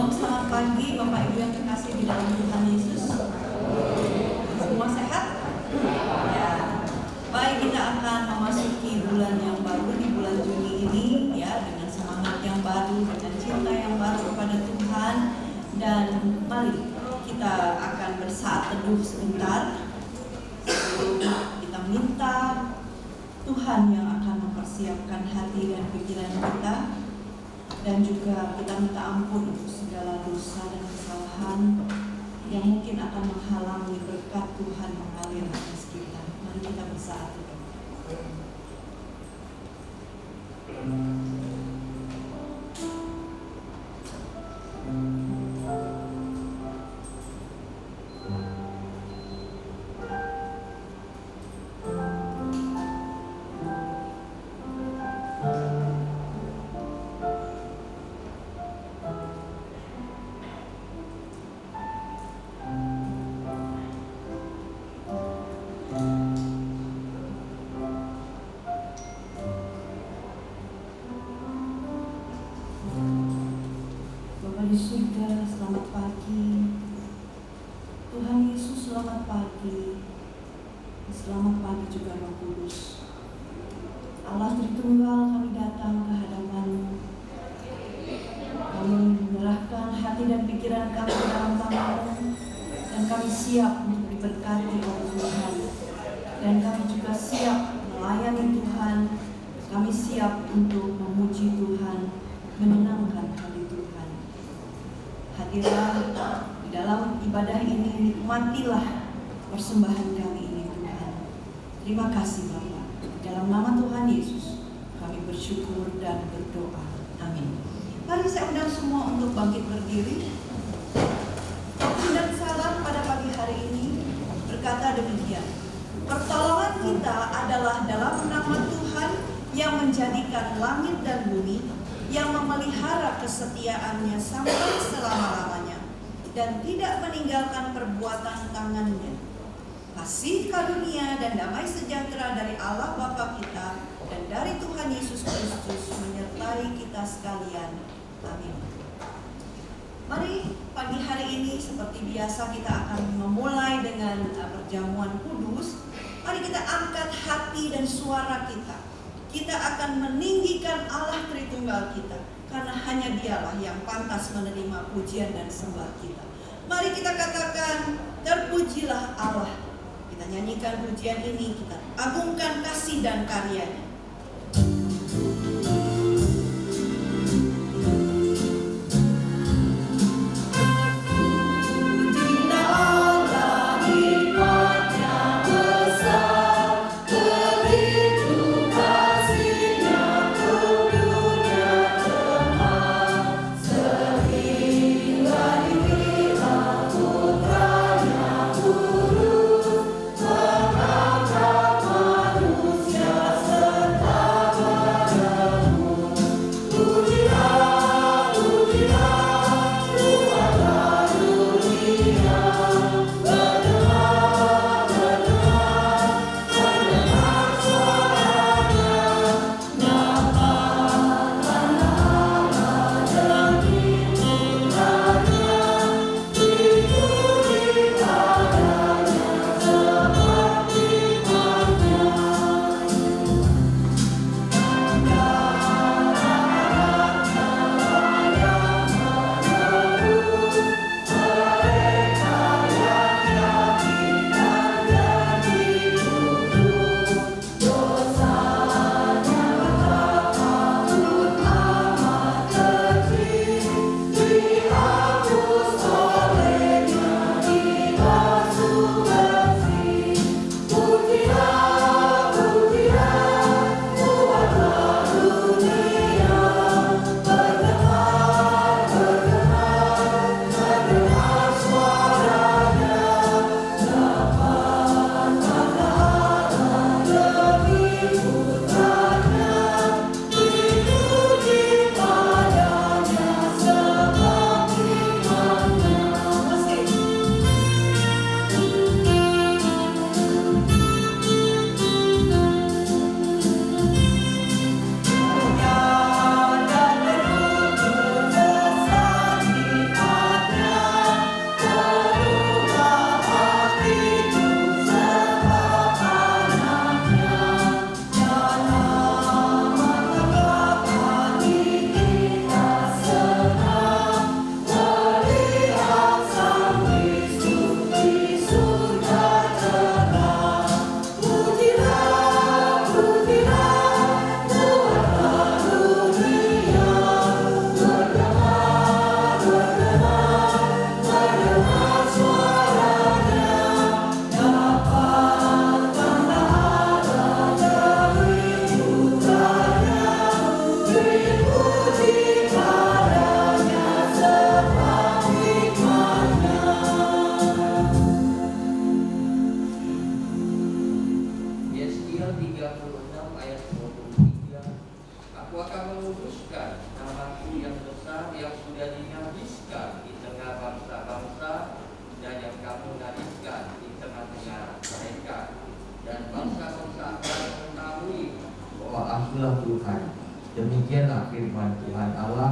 Shalom, selamat pagi Bapak Ibu yang terkasih di dalam Tuhan Yesus. Semua sehat? Ya. Baik, kita akan memasuki bulan yang baru di bulan Juni ini ya, dengan semangat yang baru, dengan cinta yang baru kepada Tuhan. Dan mari kita akan bersaat teduh sebentar sebelum kita minta Tuhan yang akan mempersiapkan hati dan pikiran kita. Dan juga kita minta ampun untuk segala dosa dan kesalahan yang mungkin akan menghalangi berkat Tuhan mengalir atas kita. Mari kita bersaat itu. Di surga, selamat pagi. Tuhan Yesus, selamat pagi. Selamat pagi juga Roh Kudus. Allah Tritunggal, kami datang ke hadapan-Mu. Kami menyerahkan hati dan pikiran kami ke dalam tangan-Mu, dan kami siap untuk diberkati oleh Tuhan. Dan kami juga siap melayani Tuhan. Kami siap untuk memuji Tuhan, menyenangkan hati Tuhan. Hadirlah di dalam ibadah ini, nikmatilah persembahan kami ini Tuhan. Terima kasih Bapa. Dalam nama Tuhan Yesus kami bersyukur dan berdoa. Amin. Mari saya undang semua untuk bangkit berdiri. Dan salam pada pagi hari ini berkata demikian: pertolongan kita adalah dalam nama Tuhan yang menjadikan langit dan bumi, yang memelihara kesetiaannya sampai selama-lamanya dan tidak meninggalkan perbuatan tangannya. Kasih karunia dan damai sejahtera dari Allah Bapa kita dan dari Tuhan Yesus Kristus menyertai kita sekalian. Amin. Mari pagi hari ini seperti biasa kita akan memulai dengan perjamuan kudus. Mari kita angkat hati dan suara kita. Kita akan meninggikan Allah Tritunggal kita, karena hanya Dialah yang pantas menerima pujian dan sembah kita. Mari kita katakan, terpujilah Allah. Kita nyanyikan pujian ini, kita agungkan kasih dan karyanya. Manusia Aku akan menguduskan namaku yang besar yang sudah dinajiskan di tengah bangsa-bangsa dan yang kamu najiskan di tengah-tengah mereka. Dan bangsa-bangsa akan mengetahui bahwa Akulah Tuhan. Demikianlah firman Tuhan Allah,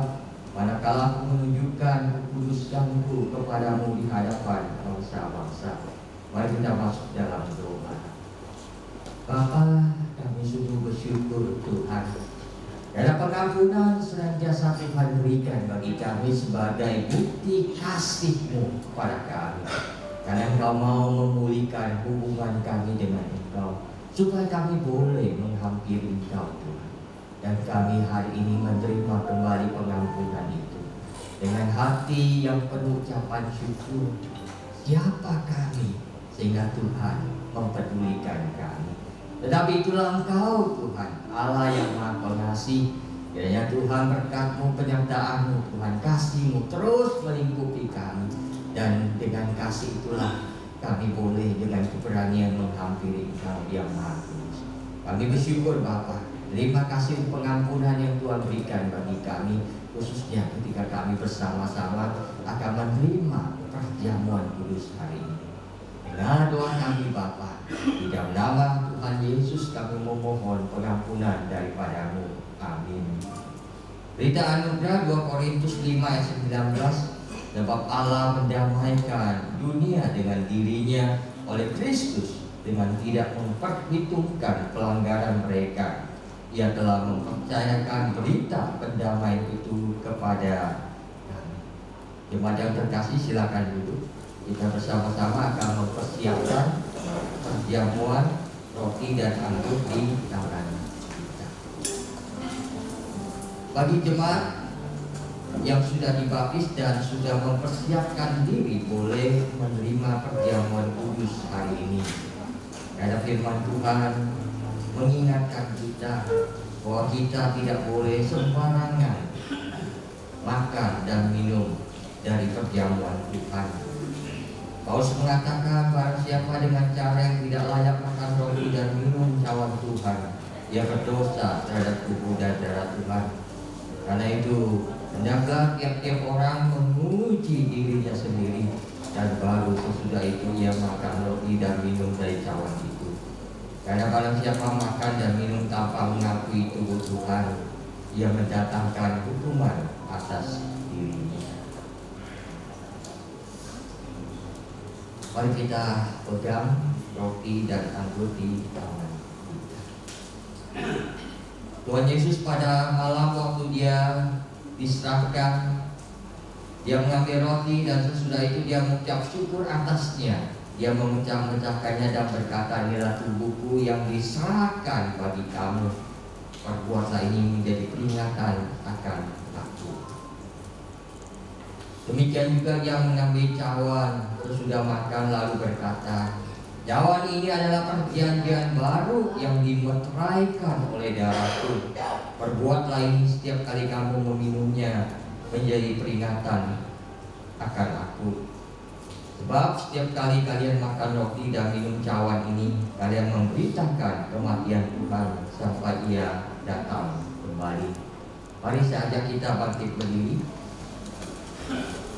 manakala Aku menunjukkan kuduskanku kepadamu di hadapan bangsa-bangsa. Mari kita masuk dalam doa. Bapa, kami sungguh bersyukur Tuhan, karena pengampunan senantiasa Tuhan berikan bagi kami sebagai bukti kasih-Mu kepada kami. Karena Engkau mau memulihkan hubungan kami dengan Engkau, supaya kami boleh menghampiri Engkau Tuhan. Dan kami hari ini menerima kembali pengampunan itu dengan hati yang penuh ucapan syukur. Siapa kami sehingga Tuhan mempedulikan kami? Tetapi itulah Engkau Tuhan, Allah yang Maha Pengasih. Kiranya Tuhan berkat-Mu, penyertaan-Mu, Tuhan kasih-Mu terus melingkupi kami. Dan dengan kasih itulah kami boleh dengan keberanian menghampiri Engkau yang Maha Kudus. Kami bersyukur Bapa. Terima kasih untuk pengampunan yang Tuhan berikan bagi kami, khususnya ketika kami bersama-sama akan menerima perjamuan kudus hari ini. Dengan doa kami Bapa, di dalam nama Tuhan Yesus kami memohon pengampunan daripada-Mu. Amin. Berita anugerah 2 Korintus 5 ayat 19. Sebab Allah mendamaikan dunia dengan dirinya oleh Kristus dengan tidak memperhitungkan pelanggaran mereka. Ia telah mempercayakan berita pendamaian itu kepada kami. Jemaat yang terkasih, silakan duduk. Kita bersama-sama akan mempersiapkan perjamuan roti dan anggur di tangan kita. Bagi jemaat yang sudah dibaptis dan sudah mempersiapkan diri, boleh menerima perjamuan kudus hari ini. Karena firman Tuhan mengingatkan kita bahwa kita tidak boleh sembarangan makan dan minum dari perjamuan Tuhan. Paulus mengatakan barang siapa dengan cara yang tidak layak makan roti dan minum cawan Tuhan, ia berdosa terhadap tubuh dan darah Tuhan. Karena itu, hendaklah tiap-tiap orang menguji dirinya sendiri, dan baru sesudah itu ia makan roti dan minum dari cawan itu. Karena barang siapa makan dan minum tanpa mengakui tubuh Tuhan, ia mendatangkan hukuman atas dirinya. Mari kita pegang roti dan anggur di tangan kita. Tuhan Yesus pada malam waktu Dia diserahkan, Dia mengambil roti dan sesudah itu Dia mengucap syukur atasnya. Dia memecah-mecahkannya dan berkata, inilah tubuhku yang diserahkan bagi kamu. Perbuatlah ini menjadi peringatan akan aku. Demikian juga Dia mengambil cawan sesudah makan lalu berkata, cawan ini adalah perjanjian baru yang dimeteraikan oleh darahku. Perbuatlah ini setiap kali kamu meminumnya menjadi peringatan akan aku. Sebab setiap kali kalian makan roti dan minum cawan ini, kalian memberitakan kematian Tuhan sampai Ia datang kembali. Mari saja kita bangkit berdiri.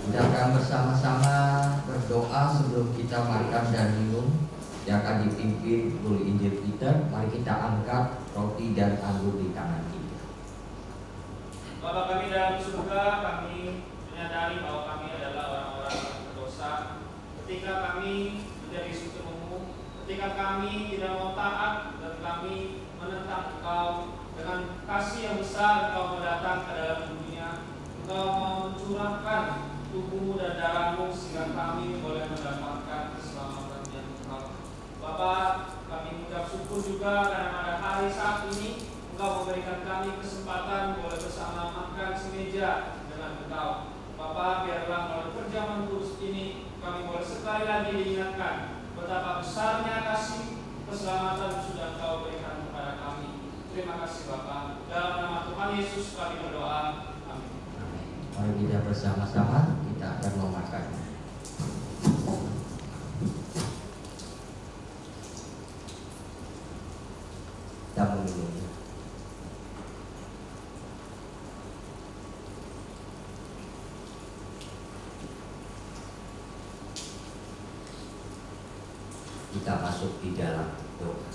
Kita akan bersama-sama berdoa sebelum kita makan dan minum. Yang akan dipimpin oleh Injil Peter. Mari kita angkat roti dan anggur di tangan kita. Bapa kami dalam surga, kami menyadari bahwa kami adalah orang-orang yang berdosa. Ketika kami menjadi sekutu-Mu, ketika kami tidak mau taat dan kami menentang Engkau, dengan kasih yang besar Engkau mau datang ke dalam dunia. Engkau mau mencurahkan tubuh-Mu dan darah-Mu sehingga kami boleh mendapatkan keselamatan yang kekal. Bapa, kami mengucap syukur juga karena pada hari saat ini Engkau memberikan kami kesempatan boleh bersama makan semeja dengan Engkau. Bapa, biarlah melalui perjamuan kudus ini kami boleh sekali lagi diingatkan betapa besarnya kasih keselamatan sudah Engkau berikan kepada kami. Terima kasih Bapa. Dalam nama Tuhan Yesus kami berdoa. Amin. Mari kita bersama-sama kita akan memakan. Dan meminumnya. kita masuk di dalam doa.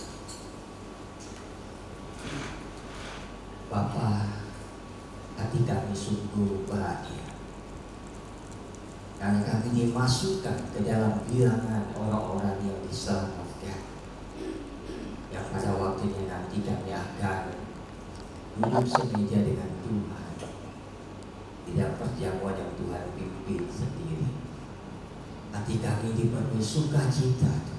Bapa, hati kami sungguh bahagia karena kami dimasukkan ke dalam bilangan orang-orang yang diselamatkan, yang pada waktunya nanti kami akan duduk semeja dengan Tuhan di dalam perjamuan yang Tuhan pimpin sendiri. Hati kami dipenuhi sukacita.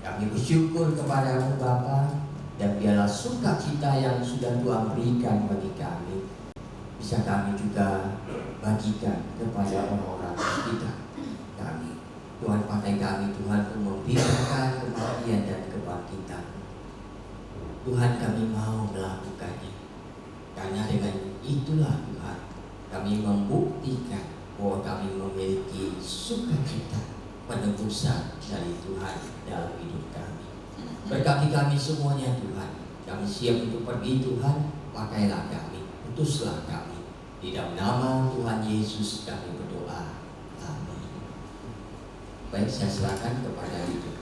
Kami bersyukur kepada-Mu Bapa, dan biarlah sukacita yang sudah Tuhan berikan bagi kami bisa kami juga bagikan kepada orang-orang sekitar kami. Tuhan, pakai kami Tuhan untuk memberitakan kebahagiaan dan kebangkitan. Tuhan, kami mau melakukannya, karena dengan itulah Tuhan kami membuktikan bahwa kami memiliki sukacita penebusan dari Tuhan dalam hidup kami. Berkati kami semuanya Tuhan. Kami siap untuk pergi Tuhan. Pakailah kami, utuslah kami. Di dalam nama Tuhan Yesus kami berdoa. Amin. Baik, saya silakan kepada hidup.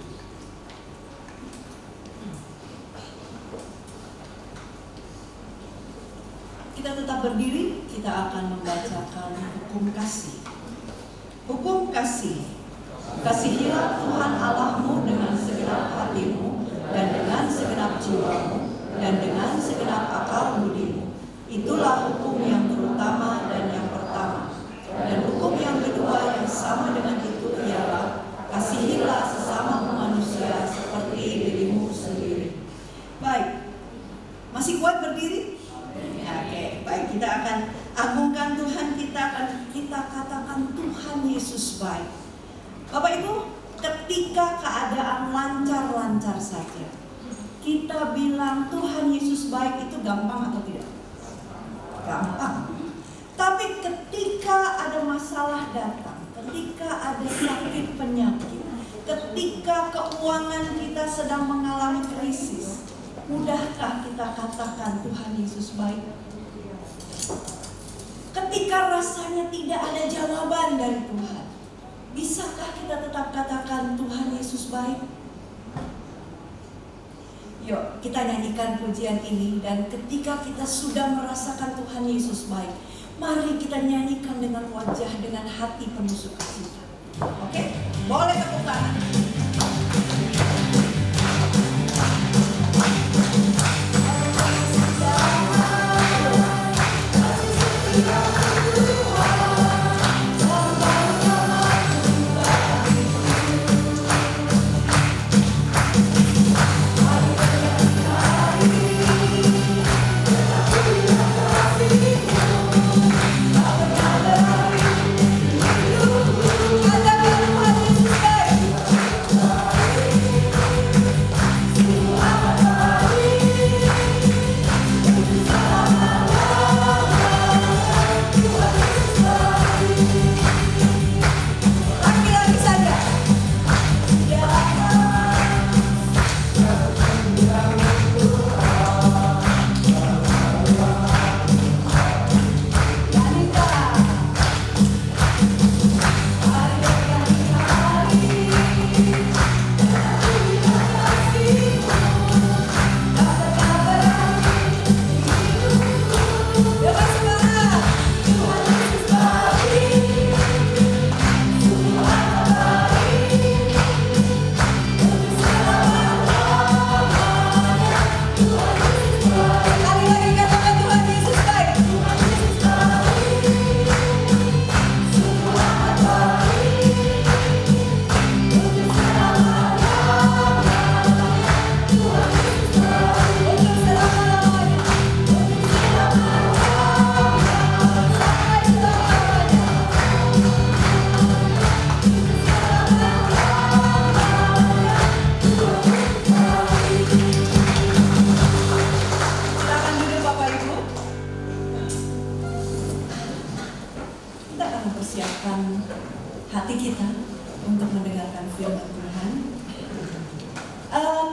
Kita tetap berdiri, kita akan membacakan hukum kasih. Hukum kasih. Kasihilah Tuhan Allahmu dengan segenap hatimu, dan dengan segenap jiwamu, dan dengan segenap akal budimu. Itulah hukum yang terutama dan yang pertama. Dan hukum yang kedua yang sama dengan itu ialah kasihilah sesama manusia seperti dirimu sendiri. Baik, masih kuat berdiri? Oke, baik, kita akan agungkan Tuhan, kita katakan Tuhan Yesus baik. Bapak Ibu, ketika keadaan lancar-lancar saja, kita bilang Tuhan Yesus baik, itu gampang atau tidak? Gampang. Tapi ketika ada masalah datang, ketika ada sakit penyakit, ketika keuangan kita sedang mengalami krisis, mudahkah kita katakan Tuhan Yesus baik? Ketika rasanya tidak ada jawaban dari Tuhan, bisakah kita tetap katakan Tuhan Yesus baik? Yuk, kita nyanyikan pujian ini, dan ketika kita sudah merasakan Tuhan Yesus baik, mari kita nyanyikan dengan wajah, dengan hati penuh sukacita. Oke? Boleh tepuk tangan.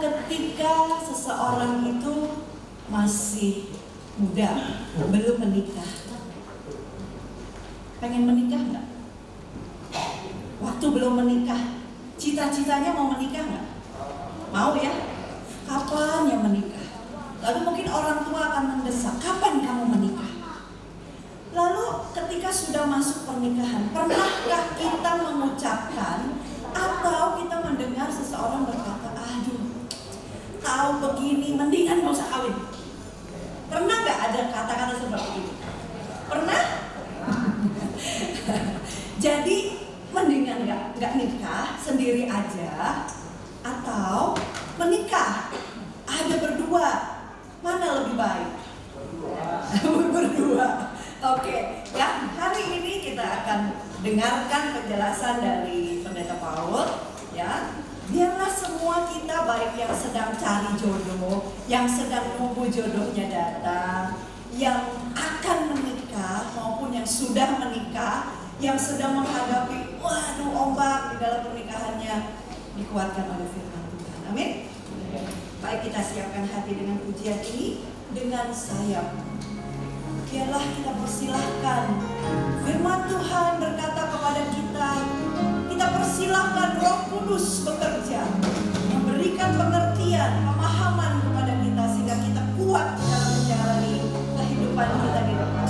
Ketika seseorang itu masih muda, belum menikah, pengen menikah nggak? Waktu belum menikah, cita-citanya mau menikah nggak? Mau ya? Kapan yang menikah? Lalu mungkin orang tua akan mendesak, kapan kamu menikah? Lalu ketika sudah masuk pernikahan, pernahkah kita mengucapkan atau kita mendengar seseorang berkata, aduh, tahu begini, mendingan gak usah kawin? Pernah gak ada kata-kata seperti itu? Pernah? Jadi mendingan gak nikah sendiri aja atau menikah ada berdua, mana lebih baik? Berdua. Oke, ya, hari ini kita akan dengarkan penjelasan dari Pendeta Paul, ya. Biarlah semua kita, baik yang sedang cari jodoh, yang sedang menunggu jodohnya datang, yang akan menikah maupun yang sudah menikah, yang sedang menghadapi waduh ombak di dalam pernikahannya, dikuatkan oleh firman Tuhan. Amin. Baik, kita siapkan hati dengan pujian ini dengan sayap. Biarlah kita persilahkan firman Tuhan berkata kepada kita, kita persilahkan Roh Kudus bekerja, memberikan pengertian, pemahaman kepada kita sehingga kita kuat dalam menjalani kehidupan kita di depan.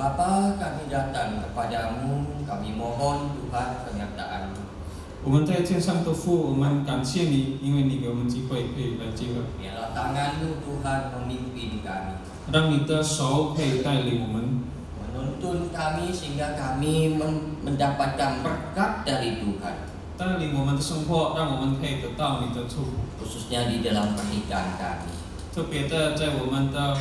Bapa, kami datang kepadamu, kami mohon Tuhan penyertaan-Mu. 我们在天上的父，我们感谢你，因为你给我们机会可以来这个， Biarlah tangan-Mu Tuhan memimpin kami, 让你的手可以带领我们， menuntun menuntun kami sehingga kami mendapatkan berkat dari Tuhan, 带领我们的生活，让我们可以得到你的祝福。 khususnya di dalam pernikahan kami. 特别的在我们的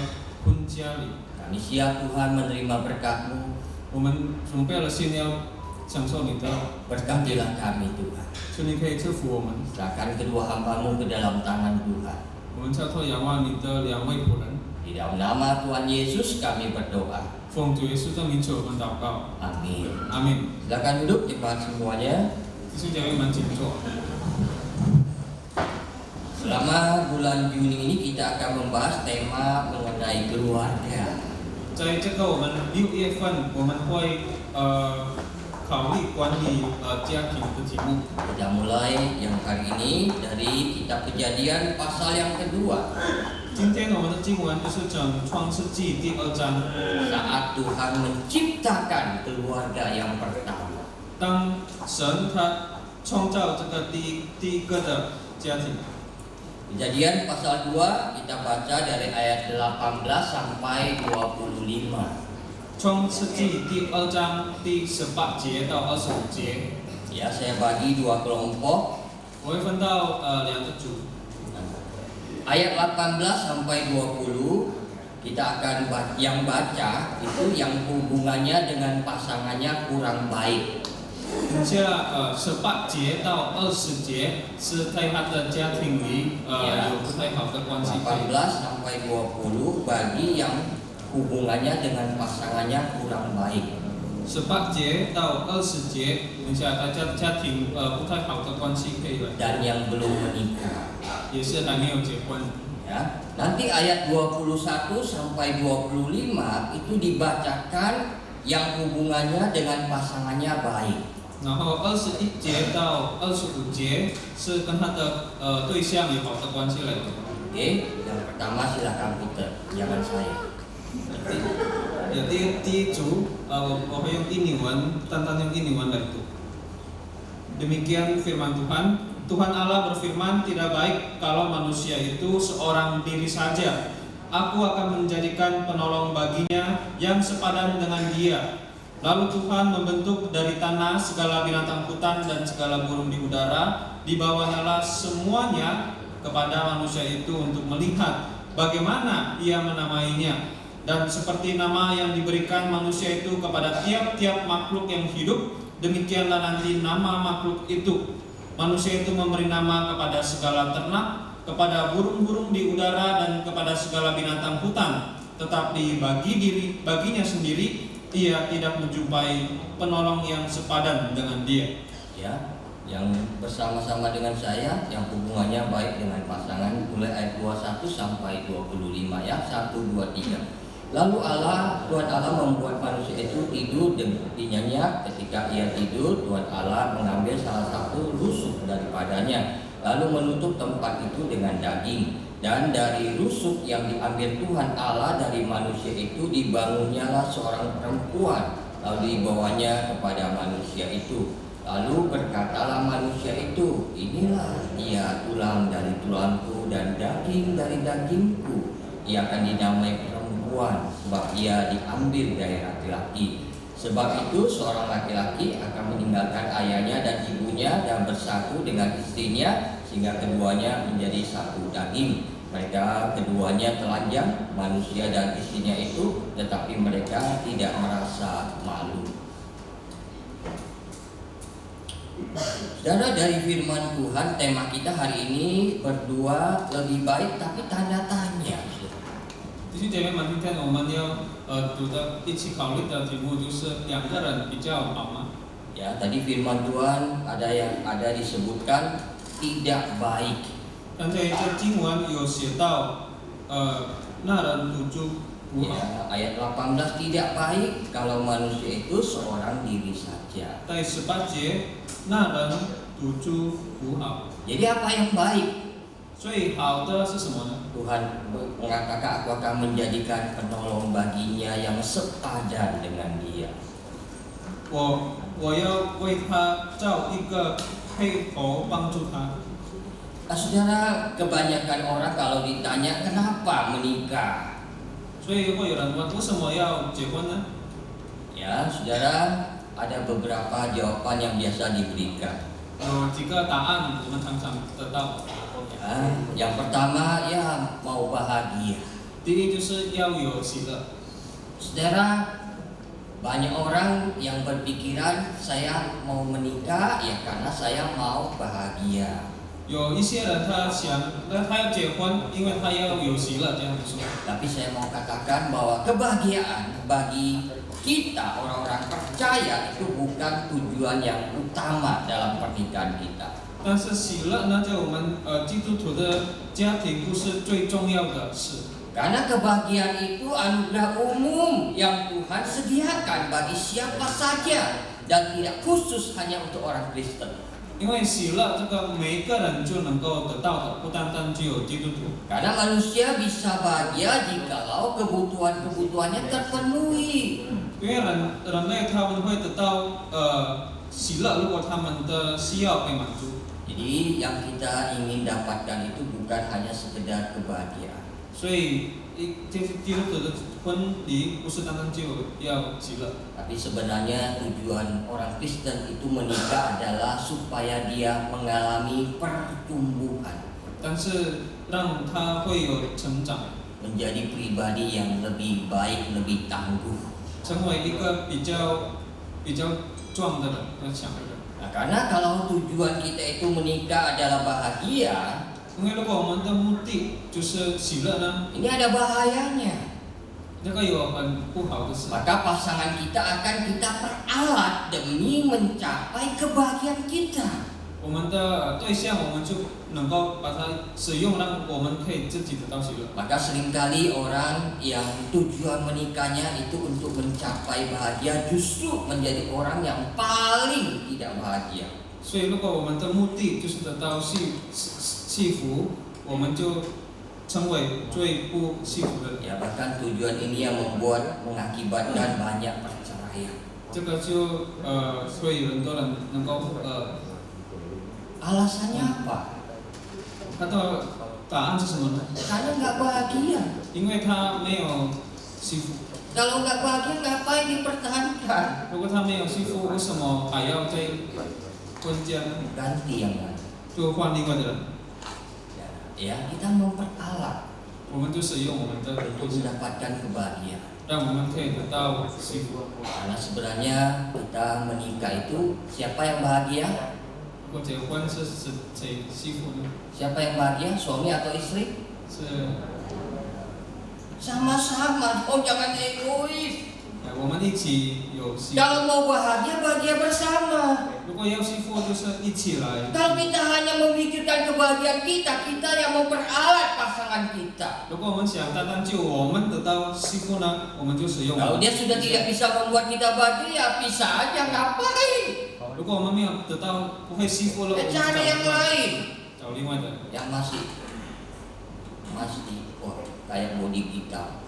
婚家里， Kami siap Tuhan menerima berkat-Mu, 我们准备了心要享受你的， berkatilah kami Tuhan. 求你可以祝福我们。 Serahkan kedua hamba-Mu ke dalam tangan Tuhan. 我们交托仰望你的两位仆人， Di dalam nama Tuhan Yesus kami berdoa. 奉主耶稣的名求我们祷告， Amin. 阿门。 Silakan duduk jemaat semuanya. 弟兄姐妹们，请坐。 Selama bulan Juni ini kita akan membahas tema mengenai keluarga. 在这个我们6月份，我们会考虑关于家庭的题目。 Kita mulai yang hari ini dari kitab Kejadian pasal yang kedua. 今天我们的经文就是整创世纪第2章， Saat Tuhan menciptakan keluarga yang pertama. 当神他创造这个第一个的家庭。 Kejadian pasal 2 kita baca dari ayat 18 sampai 25. 创世纪第2章第18节到25节， Ya, saya bagi dua kelompok. 我会分到2个组。 Ayat 18 sampai 20 kita akan yang baca itu yang hubungannya dengan pasangannya kurang baik. 等下18节到20节是在他的家庭里有不太好的关系。 18 sampai 20 bagi yang hubungannya dengan pasangannya kurang baik. 18节到20节，等下大家家庭不太好的关系可以了， Dan yang belum menikah. 也是还没有结婚。 Ya, nanti ayat 21 sampai 25 itu dibacakan yang hubungannya dengan pasangannya baik. 然后21节到25节是跟他的对象有好的关系来的。 Oke, yang pertama silakan Peter, jangan saya. 第一组我会用印尼文，单单用印尼文来读。 Demikian firman Tuhan. Tuhan Allah berfirman, tidak baik kalau manusia itu seorang diri saja. Aku akan menjadikan penolong baginya yang sepadan dengan dia. Lalu Tuhan membentuk dari tanah segala binatang hutan dan segala burung di udara. Dibawanyalah semuanya kepada manusia itu untuk melihat bagaimana ia menamainya. Dan seperti nama yang diberikan manusia itu kepada tiap-tiap makhluk yang hidup, demikianlah nanti nama makhluk itu. Manusia itu memberi nama kepada segala ternak, kepada burung-burung di udara dan kepada segala binatang hutan. Tetapi baginya sendiri ia tidak menjumpai penolong yang sepadan dengan dia. Ya, yang bersama-sama dengan saya, yang hubungannya baik dengan pasangan, mulai ayat 21 sampai 25 ya, 1, 2, 3. Lalu Tuhan Allah membuat manusia itu tidur di nyenyak. Ketika ia tidur, Tuhan Allah mengambil salah satu rusuk daripadanya, lalu menutup tempat itu dengan daging. Dan dari rusuk yang diambil Tuhan Allah dari manusia itu dibangunnyalah seorang perempuan, lalu dibawanya kepada manusia itu. Lalu berkatalah manusia itu, inilah ia tulang dari tulangku dan daging dari dagingku. Ia akan dinamai perempuan sebab ia diambil dari laki-laki. Sebab itu seorang laki-laki akan meninggalkan ayahnya dan ibunya dan bersatu dengan istrinya sehingga keduanya menjadi satu daging. Mereka keduanya telanjang, manusia dan istrinya itu, tetapi mereka tidak merasa malu. Saudara, dari firman Tuhan, tema kita hari ini berdua lebih baik tapi tanda tanya. 弟兄姐妹们，今天我们要一起考虑的题目就是两个人比较好吗？ Ya, tadi firman Tuhan ada disebutkan tidak baik. 刚才这经文有写到，那人赌注不好。 Ya, ayat 18 tidak baik kalau manusia itu seorang diri saja. 在18节，那人赌注不好。 Jadi apa yang baik? 最好的是什么呢？ Tuhan mengatakan aku akan menjadikan penolong baginya yang sepadan dengan dia. 我要为他造一个配偶，帮助他。 Nah, saudara, kebanyakan orang kalau ditanya kenapa menikah, 所以会有人问，为什么要结婚呢？ Ya, saudara, ada beberapa jawaban yang biasa diberikan. 有几个答案我们常常得到。 Ya, yang pertama, ya mau bahagia. 第一就是要有喜乐。 Saudara, banyak orang yang berpikiran saya mau menikah ya karena saya mau bahagia. 有一些人他想，那他要结婚，因为他要有喜乐这样子说。 Tapi saya mau katakan bahwa kebahagiaan bagi kita orang-orang percaya itu bukan tujuan yang utama dalam pernikahan kita. 但是喜乐呢，在我们基督徒的家庭不是最重要的事， Karena kebahagiaan itu anugerah umum yang Tuhan sediakan bagi siapa saja dan tidak khusus hanya untuk orang Kristen. 因为喜乐这个每一个人就能够得到的，不单单只有基督徒。 Karena manusia bisa bahagia jikalau kebutuhan-kebutuhannya terpenuhi. 因为人类他们会得到喜乐，如果他们的需要被满足。 Jadi yang kita ingin dapatkan itu bukan hanya sekedar kebahagiaan. 所以基督徒的婚礼不是单单只有要喜乐。 Tapi sebenarnya tujuan orang Kristen itu menikah adalah supaya dia mengalami pertumbuhan, 但是让他会有成长， menjadi pribadi yang lebih baik, lebih tangguh. 成为一个比较壮的人，要强的人。 Nah, karena kalau tujuan kita itu menikah adalah bahagia, 因为如果我们的目的就是喜乐呢， ini ada bahayanya. 这个有很不好的事。 Maka pasangan kita akan kita peralat demi mencapai kebahagiaan kita. 我们的对象，我们就能够把它使用，让我们可以自己得到喜乐。 Maka seringkali orang yang tujuan menikahnya itu untuk mencapai bahagia justru menjadi orang yang paling tidak bahagia. 所以，如果我们的目的就是得到幸福，我们就成为最不幸福的人。 Ya, bahkan tujuan ini yang mengakibatkan banyak perceraian. 这个就所以很多人能够Alasannya apa? 他的答案是什么呢？ Karena nggak bahagia. 因为他没有幸福。 Kalau nggak bahagia ngapain dipertahankan? 如果他没有幸福，为什么还要在婚家呢？ Ganti yang lain. 就换另外的人。 Ya, kita memperalat 我们就使用我们的 untuk 对象， mendapatkan kebahagiaan. 让我们可以得到幸福。 Karena sebenarnya kita menikah itu siapa yang bahagia? 如果结婚是谁幸福呢？ Siapa yang bahagia? Suami atau istri? 是 Sama-sama. Oh, jangan egois. 我们一起有幸福。 Kalau mau bahagia, bahagia bersama. 如果要幸福，就是一起来。 Kalau kita hanya memikirkan kebahagiaan kita, kita yang memperalat pasangan kita. 如果我们想单单就我们得到幸福呢，我们就使用。 Kalau dia sudah tidak bisa membuat kita bahagia, bisa aja ngapain? 如果我们没有得到不会幸福了，我们就 Cari yang lain 找另外的。 yang masih wah, kayak body kita.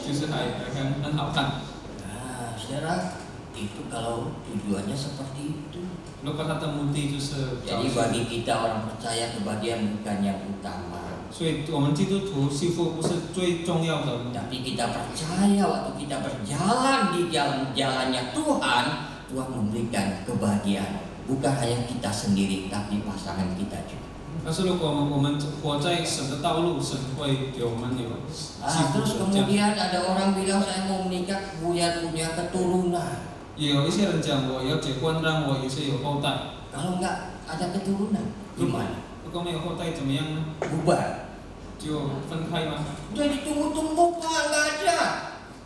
就是还很好看。 Nah, saudara, itu kalau tujuannya seperti itu. 如果他的目的就是找 Jadi bagi kita orang percaya kebahagiaan bukan yang utama. 所以我们基督徒幸福不是最重要的， Tapi kita percaya waktu kita berjalan di jalan-jalannya Tuhan, Tuhan memberikan kebahagiaan. Bukan hanya kita sendiri, tapi pasangan kita juga. 但是如果我们活在神的道路，神会给我们有幸 Terus 福的这样。 kemudian ada orang bilang saya mau menikah punya keturunan. 也有一些人讲我要结婚，让我也是有后代。 Kalau nggak ada keturunan, gimana? 如果没有后代怎么样呢？ Bubar. 就分开吗？ Udah ditunggu-tunggu Pak, nggak ada.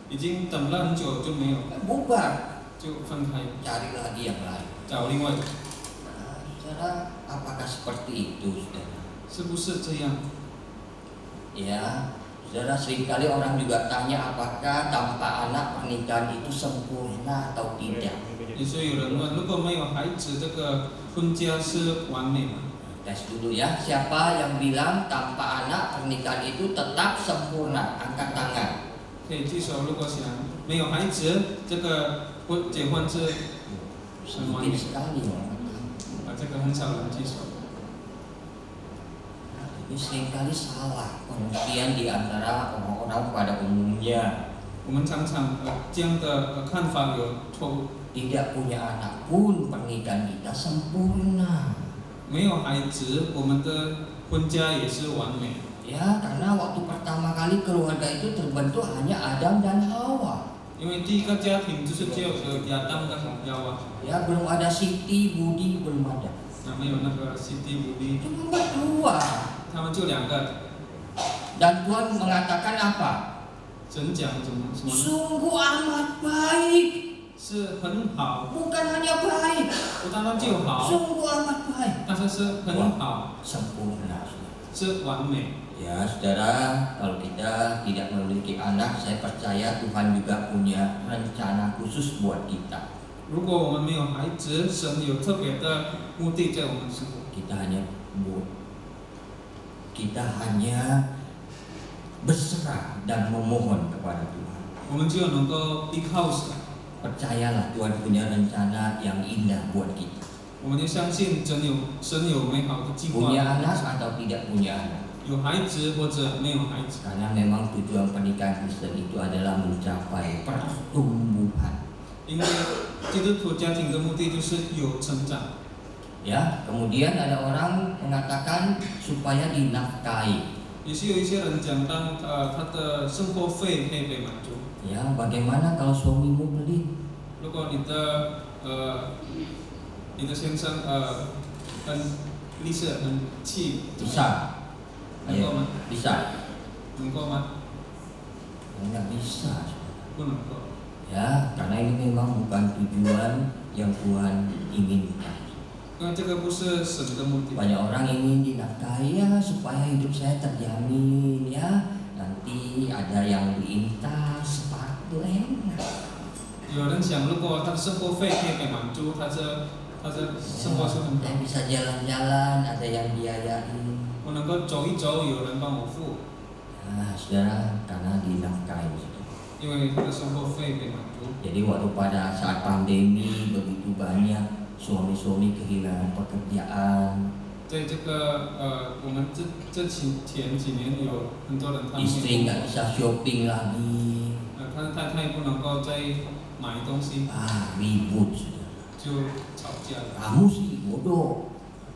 已经等了很久就没有， Bubar. 就分开， Cari lagi yang lain. 找另外的， Nah, saudara, apakah seperti itu, saudara? 是不是这样？ Ya, saudara, seringkali orang juga tanya apakah tanpa anak pernikahan itu sempurna atau tidak. 也是有人问，如果没有孩子，这个婚家是完美吗？ Tes dulu ya, siapa yang bilang tanpa anak pernikahan itu tetap sempurna? Angkat tangan. 可以举手。如果想没有孩子，这个结婚是很完 Sedikit 美。 sekali orang. 这个很少人举手。 Ini seringkali salah pengertian di antara orang-orang pada umumnya. 我们常常这样的看法有错误。 Tidak punya anak pun pernikahan kita sempurna. 没有孩子，我们的婚家也是完美。 Ya, karena waktu pertama kali keluarga itu terbentuk hanya Adam dan Hawa. 因为第一个家庭就是只有亚当跟夏娃， Ya, belum ada Siti, Budi, belum ada. 没有那个Siti Budi， Cuma berdua. 他们就2个。 Dan Tuhan mengatakan apa? 神讲什么？ Sungguh amat baik. 是很好， Bukan hanya baik, 不单单就好， sungguh amat baik. 但是是很好， Sempurna. 是完美。 Ya, saudara, kalau kita tidak memiliki anak, saya percaya Tuhan juga punya rencana khusus buat kita. 如果我们没有孩子，神有特别的目的在我们生活。 Kita hanya berserah dan memohon kepada Tuhan. 我们只有能够依靠神， Percayalah Tuhan punya rencana yang indah buat kita. 我们就相信神有美好的计划。 Punya anak atau tidak punya anak. 有孩子或者没有孩子， Karena memang tujuan pernikahan Kristen itu adalah mencapai pertumbuhan. 因为基督徒家庭的目的就是有成长。 Ya, kemudian ada orang mengatakan supaya dinafkahi. 也是有一些人讲到，他的生活费可以被满足。 Ya, bagaimana kalau suamimu pelit? 如果你的先生很吝啬、很气， Bisa. 能够吗？ Bisa. 能够吗？ Enggak bisa. 不能够。 Ya, karena ini memang bukan tujuan yang Tuhan inginkan. 因为这个不是神的目的。 Banyak orang ingin dinafkahi ya supaya hidup saya terjamin ya. Nanti ada yang beliin tas, sepatu enak. 有人想，如果他的生活费可以被满足，他的生活是很好。 Saya bisa jalan-jalan, ada yang biayain. 我能够走一走，有人帮我付， Nah, saudara, karena dinafkahi. 因为他的生活费被满足。 Jadi waktu pada saat pandemi begitu banyak suami-suami kehilangan pekerjaan, 在这个我们这前几年有很多人他们 istri nggak bisa shopping lagi, 他的太太不能够再买东西， ribut. Saudara. 就吵架了， Kamu sih bodoh,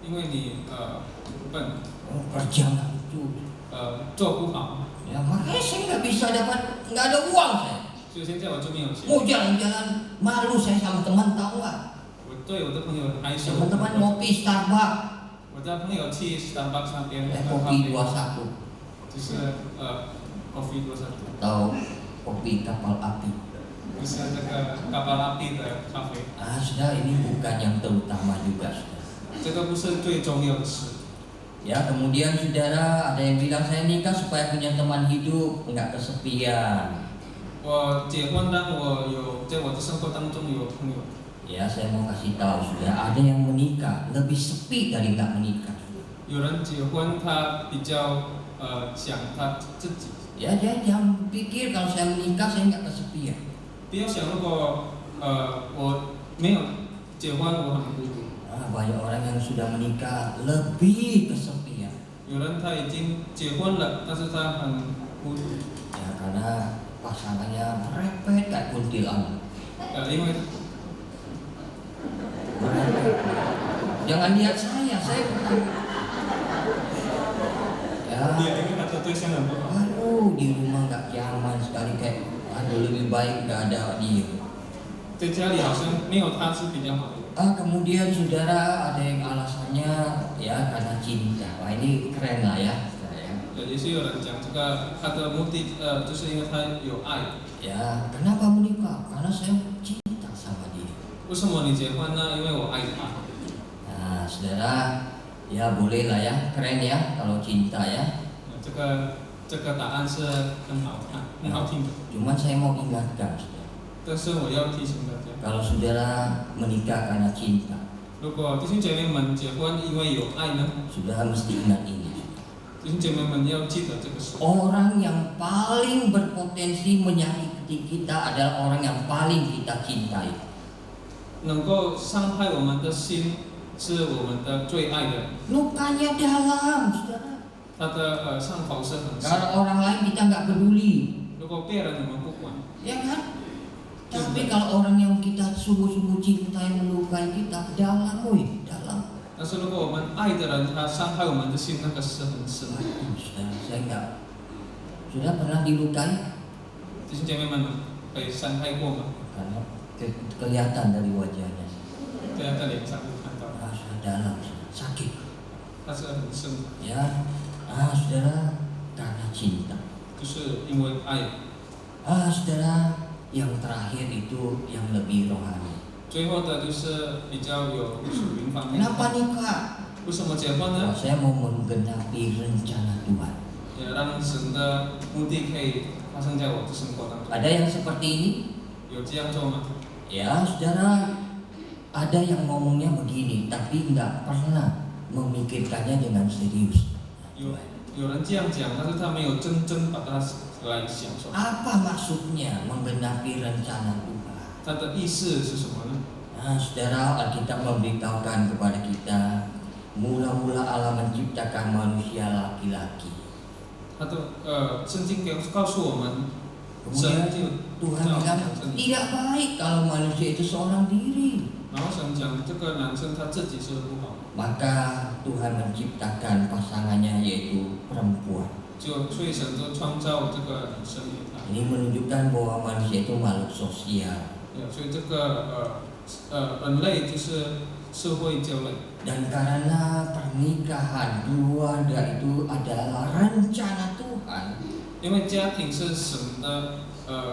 因为你笨， kerja nggak itu. 做不好， Ya makanya saya nggak bisa nggak ada uang saya. 所以现在我就没有钱。 Mau jalan-jalan malu saya sama teman tahu nggak? 我对我的朋友害羞。 Teman-teman ngopi Starbucks, 我的朋友去 Starbucks 那边喝咖 kopi 啡， 21就是coffee 多少？ atau kopi kapal api. 就是这个kapal api的咖啡。 Saudara, ini bukan yang terutama juga, saudara. 这个不是最重要的事。 Ya, kemudian saudara ada yang bilang saya nikah supaya punya teman hidup, nggak kesepian. 我结婚，当我在我的生活当中有朋友。 Ya, saya mau kasih tahu saudara, ada yang menikah lebih sepi dari nggak menikah. 有人结婚，他比较想他自己， Ya, jangan pikir kalau saya menikah saya nggak kesepian. 不要想如果我没有结婚，我很孤独。 Banyak orang yang sudah menikah lebih kesepian. 有人他已经结婚了，但是他很孤独。 Ya, karena pasangannya merepet kayak kuntilanak. 因为 Jangan lihat saya bukan. Ya, 因为他的对象很不好。 aduh, di rumah nggak nyaman sekali kayak, aduh lebih baik nggak ada dia. 在家里好像没有他是比较好的。 Kemudian saudara ada yang alasannya ya karena cinta. Wah, ini keren lah ya. 也是有人讲这个他的目的就是因为他有爱。 Ya, kenapa menikah? Karena saya cinta sama dia. 为什么你结婚呢？因为我爱他。 Nah, saudara, ya boleh lah ya, keren ya kalau cinta ya. 这个答案是很好看、很好听的。 Cuman saya mau ingatkan, saudara. 但是我要提醒大家， Kalau saudara menikah karena cinta, 如果弟兄姐妹们结婚因为有爱呢， saudara mesti ingat ini. 弟兄姐妹们要记得这个事。 Orang yang paling berpotensi menyakiti kita adalah orang yang paling kita cintai. 能够伤害我们的心是我们的最爱的人， Lukanya dalam, saudara. 他的伤口是很深。 Kalau orang lain kita nggak peduli. 如果别人我们不管， ya kan? Tapi kalau orang yang kita sungguh-sungguh cintai melukai kita, dalam, dalam. 但是如果我们爱的人他伤害我们的心，那个是很深。 Saya enggak. Sudah pernah dilukai? 弟兄姐妹们被伤害过吗？ Karena kelihatan dari wajahnya. 对啊，在脸上就看到， Sudah dalam, sakit. 但是很深， Ya, saudara, karena cinta. 就是因为爱。 Saudara, yang terakhir itu yang lebih rohani. 最后的就是比较有属灵方面。 Kenapa nikah? 为什么结婚呢？ Saya mau menggenapi rencana Tuhan. 也让神的目的可以发生在我的生活当中。 Ada yang seperti ini? 有这样做吗？ Ya, saudara, ada yang ngomongnya begini, tapi nggak pernah memikirkannya dengan serius. 有人这样讲，但是他没有真正把它来享受。 Apa maksudnya menggenapi rencana Tuhan? 它的意思是什么呢？ Saudara, Alkitab memberitahukan kepada kita, mula-mula Allah menciptakan manusia laki-laki. 它的圣经告诉我们， Kemudian 神就 Tuhan bilang tidak baik kalau manusia itu seorang diri. 然后神讲这个男生他自己是不好， Maka Tuhan menciptakan pasangannya yaitu perempuan. 所以神就创造这个女生给他。 Ini menunjukkan bahwa manusia itu makhluk sosial. 所以这个人类就是社会交类。 Dan karena pernikahan keluarga itu adalah rencana Tuhan, 因为家庭是神的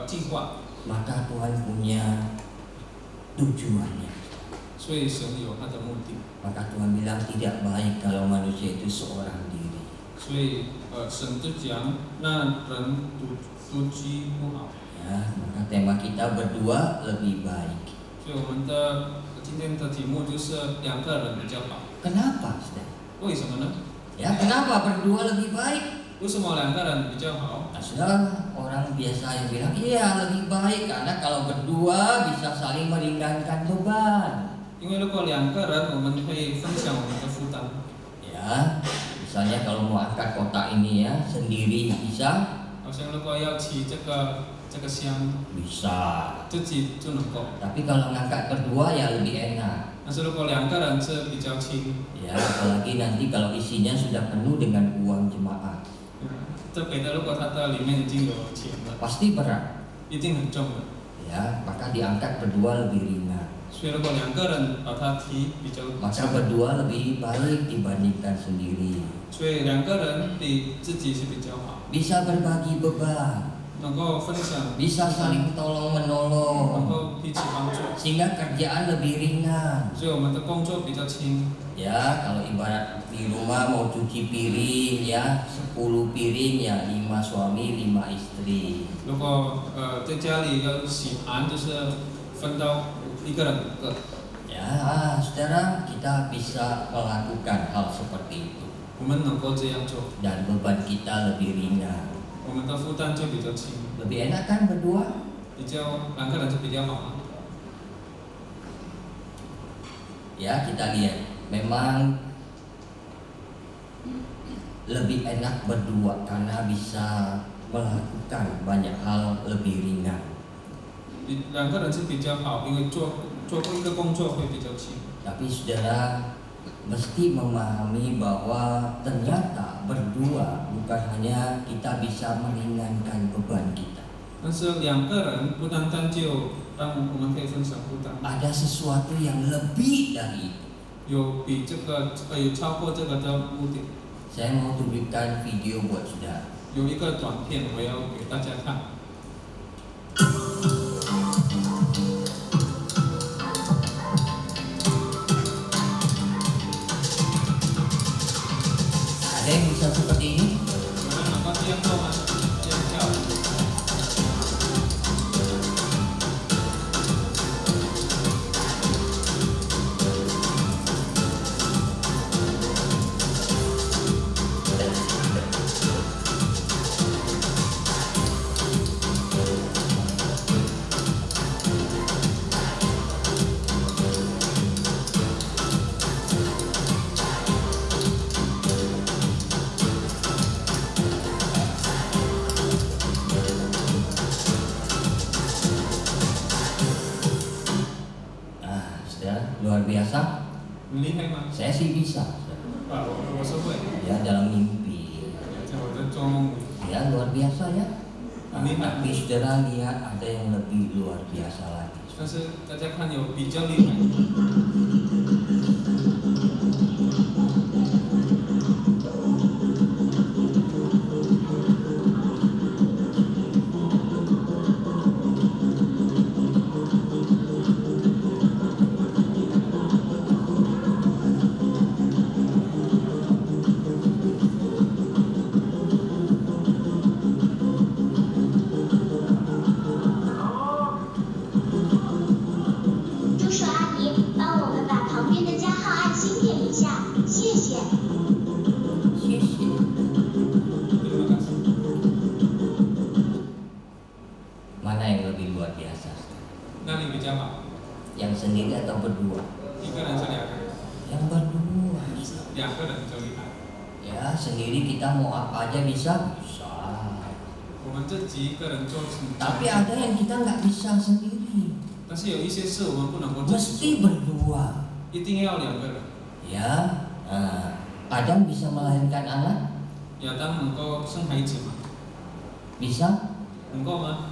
计划， maka Tuhan punya tujuannya. 所以神有他的目的。 Maka Tuhan bilang tidak baik kalau manusia itu seorang diri. 所以神就讲那人独居不好。 Ya, maka tema kita berdua lebih baik. 所以我们的今天的题目就是两个人比较好。 Kenapa, Saudara? 为什么呢？ Ya, kenapa berdua lebih baik? 为什么两个人比较好？ Nah, Saudara, orang biasa yang bilang iya lebih baik karena kalau berdua bisa saling meringankan beban. 因为如果两个人，我们可以分享我们的负担。 Ya, misalnya kalau mau angkat kotak ini ya sendiri bisa, 好像如果要骑这个箱， bisa. 自己就能够。 Tapi kalau ngangkat berdua ya lebih enak. 但是如果两个人是比较轻， Ya, apalagi nanti kalau isinya sudah penuh dengan uang jemaat, 这给的如果它的里面已经有钱了， pasti berat. 一定很重的。 Ya, maka diangkat berdua lebih ringan. 所以如果两个人把它提比较， Maka berdua lebih baik dibandingkan sendiri. 所以两个人比自己是比较好， Bisa berbagi beban, 能够分享， bisa saling tolong 能 menolong, 够彼此帮助， sehingga kerjaan lebih ringan. 所以我们的工作比较轻。 Ya, kalau ibarat di rumah mau cuci piring ya 10 piring ya 5 suami 5 istri. 如果在家里要洗盘，就是分到一个人5个。 Ya, saudara, kita bisa melakukan hal seperti itu 我们能够这样做， dan beban kita lebih ringan. 我们的负担就比较轻， Lebih enak kan berdua? 比较两个人就比较好嘛。 Ya, kita lihat. Memang lebih enak berdua karena bisa melakukan banyak hal lebih ringan. 两个人是比较好，因为做一个工作会比较轻。 Tapi saudara mesti memahami bahwa ternyata berdua bukan hanya kita bisa meringankan beban kita. 但是两个人不单单就让我们可以分享负担， Ada sesuatu yang lebih dari itu. 有比这个有超过这个的目的。 Saya mau tunjukkan video buat saudara. 有一个短片，我要给大家看。 Ada yang bisa seperti ini? 有人能够这样做吗？这样跳。 Nah, biasa? 你厉害吗？ Saya sih bisa. 我是会， Ya dalam mimpi. 我在做梦。 Ya luar biasa ya. Tapi saudara lihat ada yang lebih luar biasa lagi. 但是大家看有比较厉害， 助手阿姨，帮我们把旁边的加号按心点一下，谢谢。 Sisi. Terima kasih. Mana yang lebih luar biasa? 那你比较好， Yang sendiri atau berdua? 一个人是两个， Yang berdua. 两个人就厉害。 Ya sendiri kita mau apa aja bisa. Bisa. 我们自己一个人做成， Tapi ada yang kita nggak bisa sendiri. 但是有一些事我们不能够自己 Mesti 做， berdua. 一定要两个人。 Ya. Adam bisa melahirkan anak? 亚当能够生孩子吗？ Bisa? 能够吗？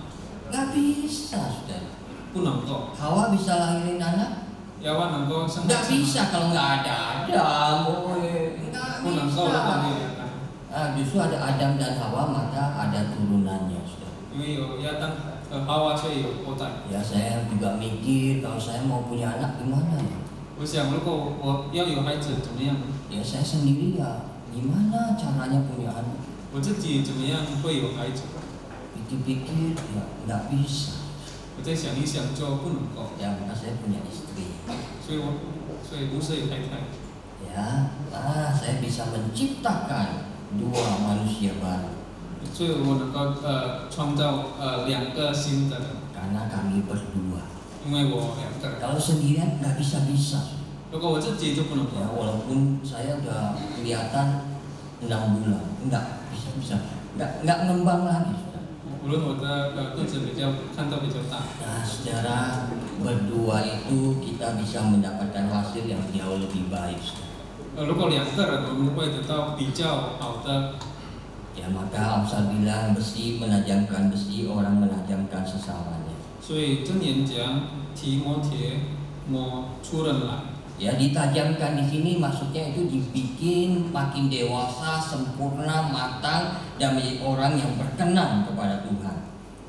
Nggak bisa, saudara. 不能够。 Hawa bisa lahirin anak? 亚娃能够生孩 Nggak 子吗？ bisa kalau nggak ada Adam. Nggak 不能够的话，没 bisa. 有亚当， Justru ada Adam dan Hawa maka ada turunannya, saudara. 因为有亚当哈娃，所以有后代。 Ya saya juga mikir kalau saya mau punya anak gimana ya? 我想，如果我要有孩子，怎么样？ Ya saya sendiri ya gimana caranya punya anak? 我自己怎么样会有孩子？ Pikir-pikir ya nggak bisa. 我再想一想，就不能够。 Ya maka saya punya istri. 所以不是有太太。 Ya, saya bisa menciptakan dua manusia baru 所以我能够创造两个新的人， karena kami berdua. 因为我两个人。 Kalau sendirian nggak bisa. 如果我自己就不能 Ya 够。 walaupun saya udah kelihatan 6 bulan, nggak bisa, nggak ngembang lagi. 无论我的肚子看到比较大， Nah, secara berdua itu kita bisa mendapatkan hasil yang jauh lebih baik. 如果两个人，我们会得到比较好的。 Ya maka Amsal bilang besi menajamkan besi, orang menajamkan sesamanya. 所以箴言讲，提摩铁磨出人来。 Ya ditajamkan di sini maksudnya itu dibikin makin dewasa, sempurna, matang dan menjadi orang yang berkenan kepada Tuhan.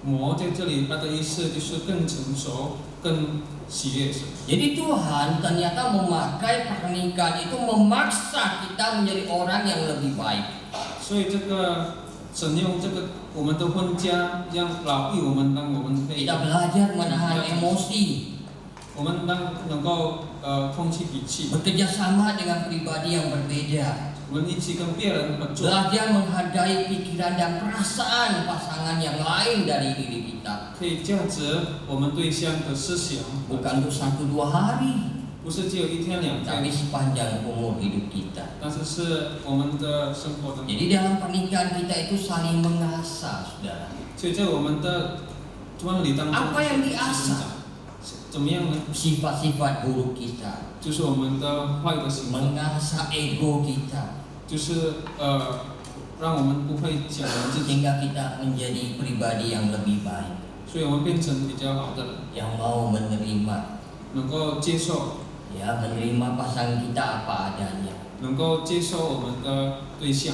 磨在这里，它的意思就是更成熟、更喜悦神。 Jadi Tuhan ternyata memakai pernikahan itu memaksa kita menjadi orang yang lebih baik. 所以这个神用这个我们的婚家，让劳役我们，让我们可以 Kita belajar menahan emosi, 我们能够通气脾气， bekerja sama dengan pribadi yang berbeda, 我们一起跟别人合作， belajar menghargai pikiran dan perasaan pasangan yang lain dari diri kita. 可以价值我们对象的思想， Bukan untuk 1-2 hari, 不是只有一天两 tapi 天， sepanjang umur hidup kita. 但是是我们的生活当中。 Jadi dalam pernikahan kita itu saling mengasah, saudara. 所以在我们的婚礼当中， Apa yang diasah? 怎么样呢？ Sifat-sifat buruk kita, 就是我们的坏的行为， mengasah ego kita, 就是让我们不会讲我们自己， sehingga kita menjadi pribadi yang lebih baik, 所以我们变成比较好的人， yang mau menerima, 能够接受， ya menerima pasangan kita apa adanya. 能够接受我们的对象，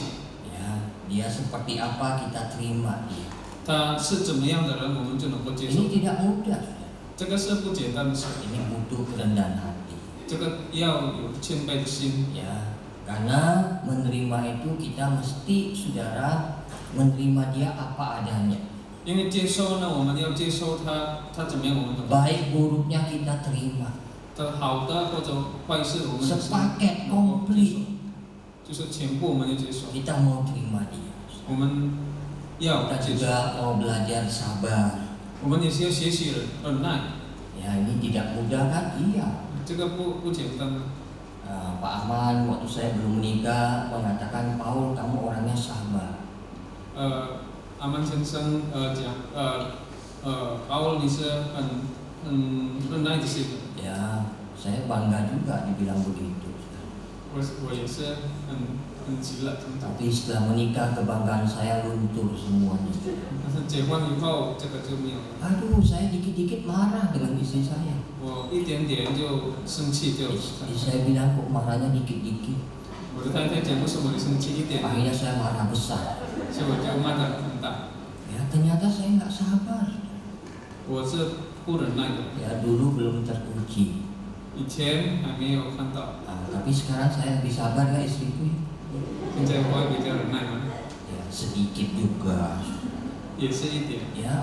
Ya, dia seperti apa kita terima dia. 他是怎么样的人，我们就能够接受 Ini。tidak mudah, saudara. 这个是不简单的事， Ini butuh kerendahan hati. 这个要有谦卑的心。 Ya, karena menerima itu kita mesti, saudara, menerima dia apa adanya. 因为接受呢，我们要接受他怎么样，我们能够 Baik buruknya kita terima. 的好的或者坏事，我们也是 Sepaket 能够接受 komplit. 就是全部我们要接受， Kita mau terima dia. 我们要 Kita 接受， juga mau belajar sabar. 我们也是要学习忍耐， Ya, ini tidak mudah kan? Iya. 这个不简单。 Pak Ahman waktu saya belum menikah mengatakan, Paul kamu orangnya sabar. 阿曼先生讲，Paul 你是很耐的心， Ya, Saya bangga juga dibilang begitu. 我也是很急了，很早。 Tapi setelah menikah kebanggaan saya luntur semuanya. 但是结婚以后，这个就没有了。 Aduh, saya dikit-dikit marah dengan istri saya. 我一点点就生气，就 Istri saya bilang kok marahnya dikit-dikit. 我的太太讲为什么你生气一点， Akhirnya saya marah besar. 所以我就骂得很大。 Ya ternyata saya nggak sabar. 我是不忍耐的， Ya dulu belum teruji. 以前还没有看到， Tapi sekarang saya lebih sabar ya istriku. 现在我会比较忍耐嘛， Ya sedikit juga. 也是一点 Ya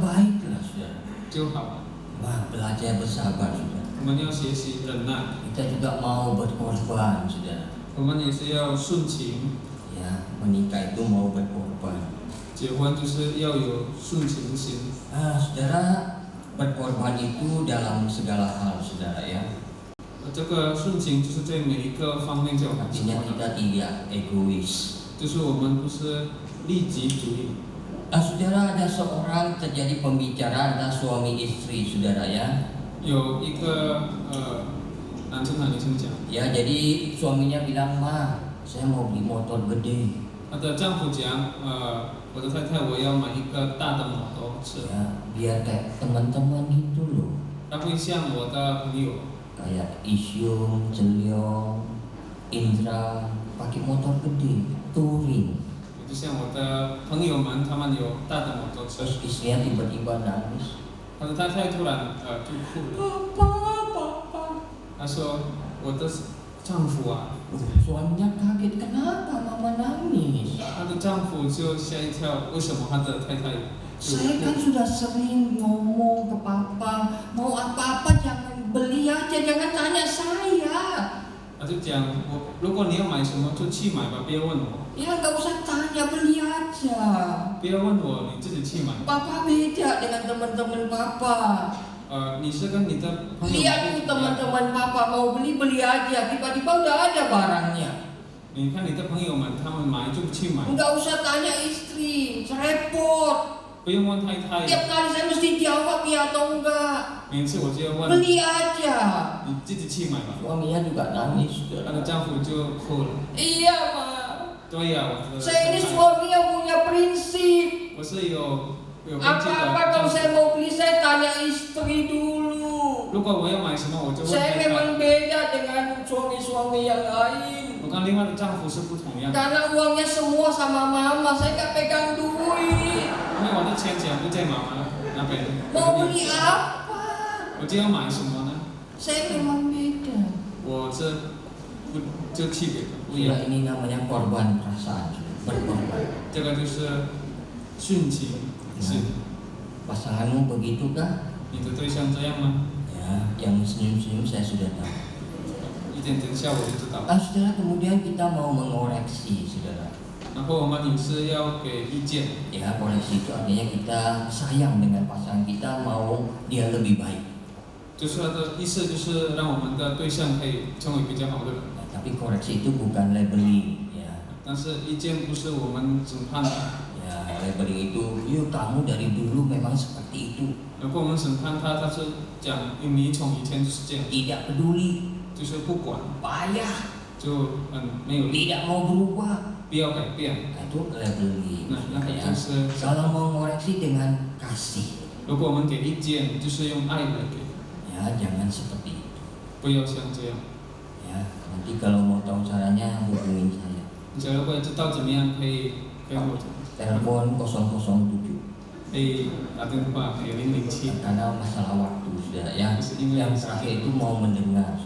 baiklah saudara. 就好。 Wah, belajar bersabar saudara. 我们要学习忍耐， Kita juga mau berkorban saudara. 我们也是要顺情。 Ya menikah itu mau berkorban. 结婚就是要有顺情心。 Saudara, berkorban itu dalam segala hal saudara ya. 这个顺情就是在每一个方面就有很 Artinya 重要 kita tidak egois. 就是我们不是利己主义。 Saudara, ada seorang terjadi pembicaraan antara suami istri saudara ya. 有一个男生和女生讲， Ya jadi suaminya bilang, "Ma, saya mau beli motor gede." 她的丈夫讲，我的太太我要买一个大的摩托车， Ya, biar kayak teman-teman gitu loh. 她会像我的朋友， Kayak Isyung, Celyong, Indra pakai motor gede, touring. 就像我的朋友们，他们有大的摩托车， Terus istrinya tiba-tiba nangis. 她的太太突然就哭了， Papa. 她说我的丈夫啊， Suaminya kaget, kenapa mama nangis? 她的丈夫就吓一跳，为什么她的太太就 Saya kan 哭？ sudah sering ngomong ke papa, mau apa-apa jangan beli aja, jangan tanya saya. 她就讲如果你要买什么就去买吧，不要问我， Ya nggak usah tanya, beli aja. 不要问我，你自己去买。 Papa beda dengan teman-teman papa. 你是跟你的朋友 Lihat tuh teman-teman papa mau beli aja, tiba-tiba udah ada barangnya. 你看你的朋友们，他们买就去买， Nggak usah tanya istri, repot. 不用问太太。 Tiap kali saya mesti jawab ya atau enggak. 每次我就要问 Beli aja. 你自己去买吧。 Suaminya juga nangis. 她的丈夫就哭了。 Iya, Ma. 对呀，我的 Saya ini 太太 suami yang punya prinsip. 我是有根据 Apa-apa 的 kalau 丈夫。 saya mau beli, saya tanya istri dulu. 如果我要买什么，我就问 Saya 太太。 memang beda dengan suami-suami yang lain. 我跟另外的丈夫是不同样的， Karena uangnya semua sama mama, saya nggak pegang duit. 因为我的钱不在妈妈那边。 Mau beli apa? 我就要买什么呢？ Saya memang beda. 我这不就区别的不一样 Sudah。ini namanya korban perasaan, berkorban. 这个就是顺情心。 Pasanganmu begitu kah? 你的对象这样吗？ Ya, yang senyum-senyum saya sudah tahu. 一点点笑我就知道。 Saudara, kemudian kita mau mengoreksi, saudara. 然后我们也是要给意见。 Ya, koreksi itu artinya kita sayang dengan pasangan kita, mau dia lebih baik. 就是他的意思，就是让我们的对象可以成为比较好的人。 Tapi koreksi itu bukan labeling, ya. 但是意见不是我们审判的。 Ya, labeling itu, yuk kamu dari dulu memang seperti itu. 如果我们审判他，他是讲你从以前就是这样， Tidak peduli, 就是不管， payah, 就没有力， tidak mau berubah. 不要改变。 Nah, itu labeling. 那个 Ya. 就是， Kalau mau ngoreksi dengan kasih, 如果我们给意见，就是用爱来给， ya jangan seperti itu. 不要像这样。 Ya, nanti kalau mau tahu caranya hubungin saya. 假如会知道怎么样，可以跟我讲， Telepon 007. 可以打电话给007。 Karena masalah waktu sudah ya. Bisa ingat. Yang terakhir itu mau mendengar.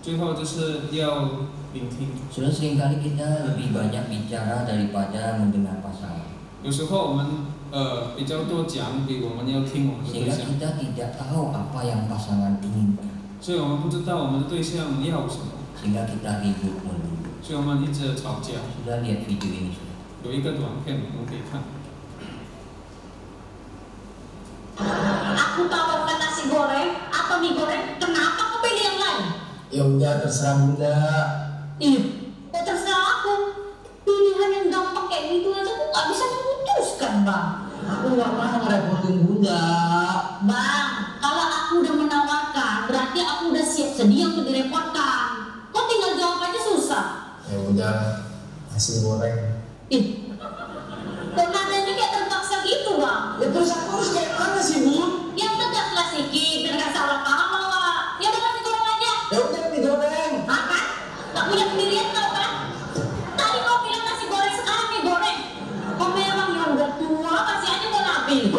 最后就是要聆听。 Sudah seringkali kita lebih banyak bicara daripada mendengar pasangan. 有时候我们比较多讲，比我们要听我们的对 Sehingga 象， kita tidak tahu apa yang pasangan inginkan. 所以我们不知道我们的对象要什么， Sehingga kita ribut melulu. 所以我们一直吵架。 Sudah lihat video ini sudah. 有一个短片我们可以看， Aku tahu makan nasi goreng atau mie goreng, kenapa kau pilih yang lain? Ya udah terserah bunda. Ih, kok terserah aku? Pilihan yang gampang kayak gitu aja aku nggak bisa memutuskan, Bang. Aku nggak mau ngerepotin bunda. Bang, kalau aku udah menawarkan, berarti berarti aku udah siap sedia untuk direpotkan. Kok tinggal jawab aja susah. Ya udah, nasi goreng. Ih, kok nadanya kayak terpaksa gitu bang? Ya terus aku harus kayak mana sih, Bu? Yang tegaslah sedikit, biar gak salah paham awak. Ya udah mie goreng aja. Ya udah mie goreng. Apa? Gak punya pendirian tau kan? Tadi kau bilang nasi goreng, sekarang mie goreng. Kau memang yang udah tua, kasih aja mau nabi.